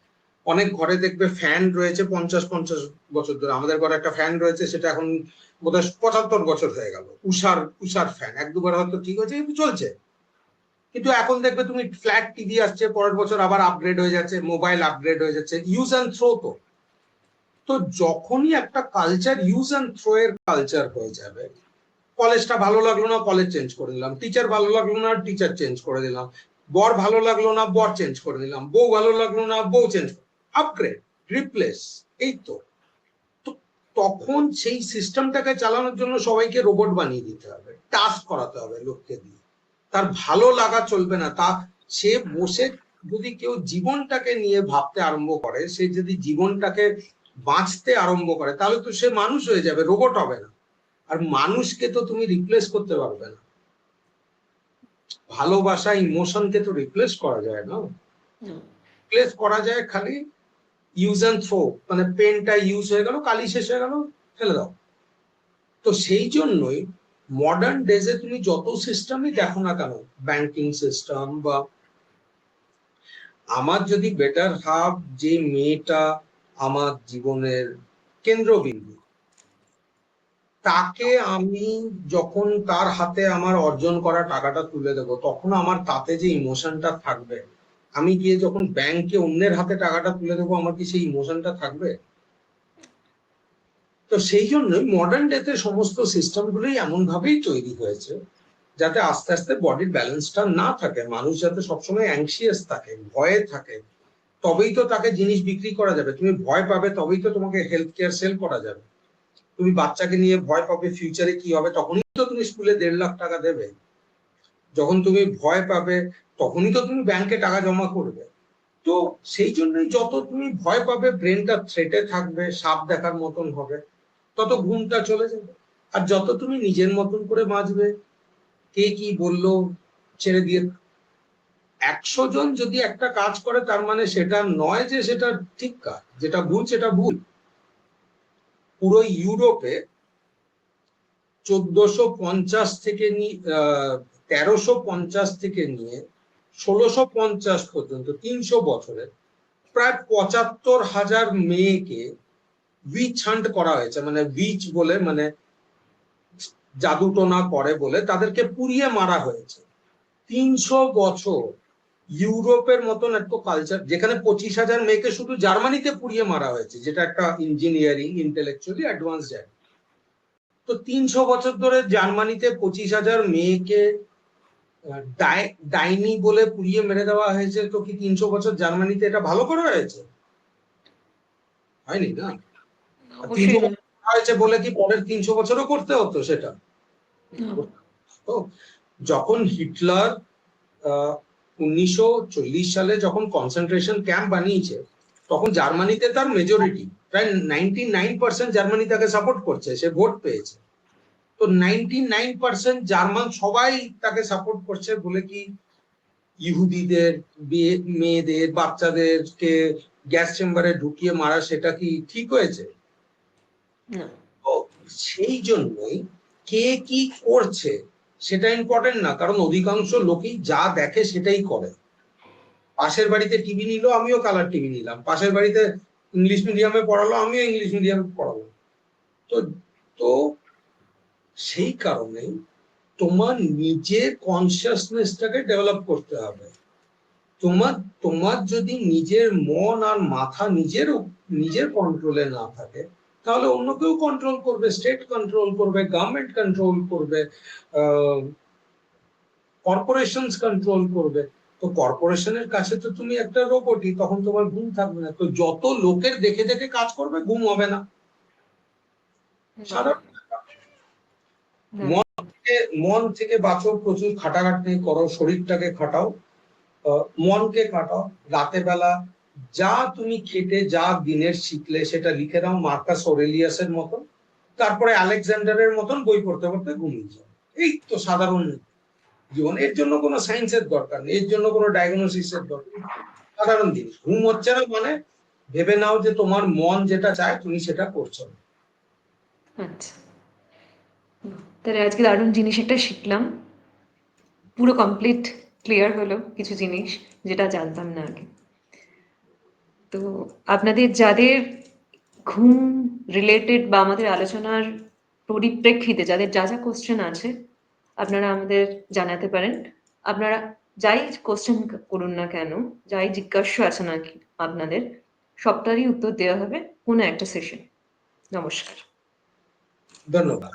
অনেক ঘরে দেখবে ফ্যান রয়েছে 50-50 বছর ধরে। আমাদের ঘরে একটা ফ্যান রয়েছে, সেটা এখন বোধহয় 75 বছর হয়ে গেল, উষার ফ্যান, এক দুবার হয়তো ঠিক হয়েছে কিন্তু চলছে। কিন্তু এখন দেখবে তুমি ফ্ল্যাট টিভি আসছে, পরের বছর আবার আপগ্রেড হয়ে যাচ্ছে, মোবাইল আপগ্রেড হয়ে যাচ্ছে, ইউজ অ্যান্ড থ্রো। তো তো যখনই একটা কালচার ইউজ অ্যান্ড থ্রো এর কালচার হয়ে যাবে, কলেজটা ভালো লাগলো না কলেজ চেঞ্জ করে দিলাম, টিচার ভালো লাগলো না টিচার চেঞ্জ করে দিলাম, বর ভালো লাগলো না বর চেঞ্জ করে দিলাম, বউ ভালো লাগলো না বউ চেঞ্জ, আপগ্রেড, রিপ্লেস, এই তো। তো তখন সেই সিস্টেমটাকে চালানোর জন্য সবাইকে রোবট বানিয়ে দিতে হবে, টাস্ক করাতে হবে লোককে দিয়ে। তার ভালো লাগা চলবে না। সে বসে যদি কেউ জীবনটাকে নিয়ে ভাবতে আরম্ভ করে, সে যদি জীবনটাকে বাঁচতে আরম্ভ করে, তাহলে তো সে মানুষ হয়ে যাবে, রোবট হবে না। আর মানুষকে তো তুমি রিপ্লেস করতে পারবে না। ভালোবাসা ইমোশনকে তো রিপ্লেস করা যায় না। রিপ্লেস করা যায় খালি ইউজ অ্যান্ড থ্রো, মানে পেনটা ইউজ হয়ে গেল, কালি শেষ হয়ে গেল, ফেলে দাও। তো সেই জন্যই মডার্ন ডেজে তুমি যত সিস্টেমই দেখো না কেন, ব্যাংকিং সিস্টেম বা আমার যদি বেটার হাফ, যে মেয়েটা আমার জীবনের কেন্দ্রবিন্দু, তাকে আমি যখন তার হাতে আমার অর্জন করা টাকাটা তুলে দেবো, তখন আমার তাতে যে ইমোশনটা থাকবে, আমি গিয়ে যখন ব্যাংকে অন্যের হাতে টাকাটা তুলে দেবো, আমার কি সেই ইমোশনটা থাকবে? তো সেই জন্যই মডার্ন ডেতে সমস্ত সিস্টেম গুলোই এমন ভাবেই তৈরি হয়েছে যাতে আস্তে আস্তে বডির ব্যালেন্সটা না থাকে, মানুষ যাতে সবসময় অ্যাংশিয়াস থাকে, ভয়ে থাকে। তবেই তো তাকে জিনিস বিক্রি করা যাবে। তুমি ভয় পাবে তবেই তো তোমাকে হেলথ কেয়ার সেল করা যাবে। তুমি বাচ্চাকে নিয়ে ভয় পাবে ফিউচারে কি হবে, তখনই তো তুমি স্কুলে 1.5 লাখ টাকা দেবে। যখন তুমি ভয় পাবে তখনই তো তুমি ব্যাংকে টাকা জমা করবে। তো সেই জন্যই যত তুমি ভয় পাবে, ব্রেনটা থ্রেটে থাকবে, সাপ দেখার মতন হবে, তত ঘুমটা চলে যাবে। আর যত তুমি নিজের মতন করে বাঁচবে, কে কি বললো ছেড়ে দিয়ে, 100 জন যদি একটা কাজ করে তার মানে সেটা নয় যে সেটা ঠিক কাজ, যেটা ভুল সেটা ভুল। পুরো ইউরোপে 1450 থেকে 1350 থেকে নিয়ে 1650 পর্যন্ত 300 বছরে প্রায় 75,000 মেয়েকে উইচ হান্ট করা হয়েছে। মানে উইচ বলে মানে জাদুটোনা করে বলে তাদেরকে পুড়িয়ে মারা হয়েছে। 300 বছর। ইউরোপের মতন একটা কালচার যেখানে 25,000 মেয়েকে শুধু জার্মানিতে পুড়িয়ে মারা হয়েছে, যেটা একটা ইঞ্জিনিয়ারিং ইন্টেলেকচুয়ালি অ্যাডভান্স যায়। তো 300 বছর ধরে জার্মানিতে 25,000 মেয়েকে ডাইনি বলে পুড়িয়ে মেরে দেওয়া হয়েছে, তো কি 300 বছর জার্মানিতে এটা ভালো করা হয়েছে? হয়নি না। 300 অবশ্যই না। বছর হয়েছে বলে কি পরের 300 বছরও করতে হতো সেটা? তো যখন হিটলার 1940 সালে যখন কনসেন্ট্রেশন ক্যাম্প বানিয়েছে, তখন জার্মানিতে তার মেজরিটি প্রায় 99% জার্মানি তাকে সাপোর্ট করছে, সে ভোট পেয়েছে। তো 99% জার্মান সবাই তাকে সাপোর্ট করছে বলে কি ইহুদিদের মেয়েদের বাচ্চাদেরকে গ্যাস চেম্বারে ঢুকিয়ে মারা সেটা কি ঠিক হয়েছে? না। তো সেই জন্যই কে কি করছে সেটা ইম্পর্টেন্ট না, কারণ অধিকাংশ লোকই যা দেখে সেটাই করে। পাশের বাড়িতে টিভি নিল, আমিও কালার টিভি নিলাম। পাশের বাড়িতে ইংলিশ মিডিয়ামে পড়ালো, আমিও ইংলিশ মিডিয়ামে পড়ালাম। তো তো সেই কারণেই তোমার নিজের কনসিয়াসনেসটাকে ডেভেলপ করতে হবে। তোমার তোমার যদি নিজের মন আর মাথা নিজের কন্ট্রোলে না থাকে, তাহলে অন্য কেউ কন্ট্রোল করবে, স্টেট কন্ট্রোল করবে, গভর্নমেন্ট কন্ট্রোল করবে, কর্পোরেশনস কন্ট্রোল করবে। তো কর্পোরেশনের কাছে তো তুমি একটা রোবটই, তখন তোমার ঘুম থাকবে না। তো যত লোকের দেখে দেখে কাজ করবে, ঘুম হবে না। সাধারণ না। মন থেকে বাঁচো, প্রচুর খাটাখাটনি করো, শরীরটাকে খাটাও, মনকে কাটাও। রাতে বেলা যা তুমি খেটে যা দিনের শিখলে সেটা লিখে দাও মার্কাস অরেলিয়াসের মতন, তারপরে আলেকজান্ডারের মতন বই পড়তে পড়তে ঘুমিয়ে যাও। এই তো সাধারণ জীবন। এর জন্য কোনো সায়েন্সের দরকার নেই, এর জন্য কোনো ডায়াগনোসিসের দরকার নেই। সাধারণ জিনিস। ঘুম হচ্ছে না মানে ভেবে নাও যে তোমার মন যেটা চায় তুমি সেটা করছো না। আচ্ছা, তাহলে আজকে দারুণ জিনিস একটা শিখলাম, পুরো কমপ্লিট ক্লিয়ার হলো কিছু জিনিস যেটা জানতাম না আগে। তো আপনাদের যাদের ঘুম রিলেটেড বা আমাদের আলোচনার পরিপ্রেক্ষিতে যাদের যা যা কোশ্চেন আছে, আপনারা আমাদের জানাতে পারেন। আপনারা যাই কোশ্চেন করুন না কেন, যাই জিজ্ঞাসা আছে নাকি আপনাদের, সবটারই উত্তর দেওয়া হবে কোনো একটা সেশন। নমস্কার। ধন্যবাদ।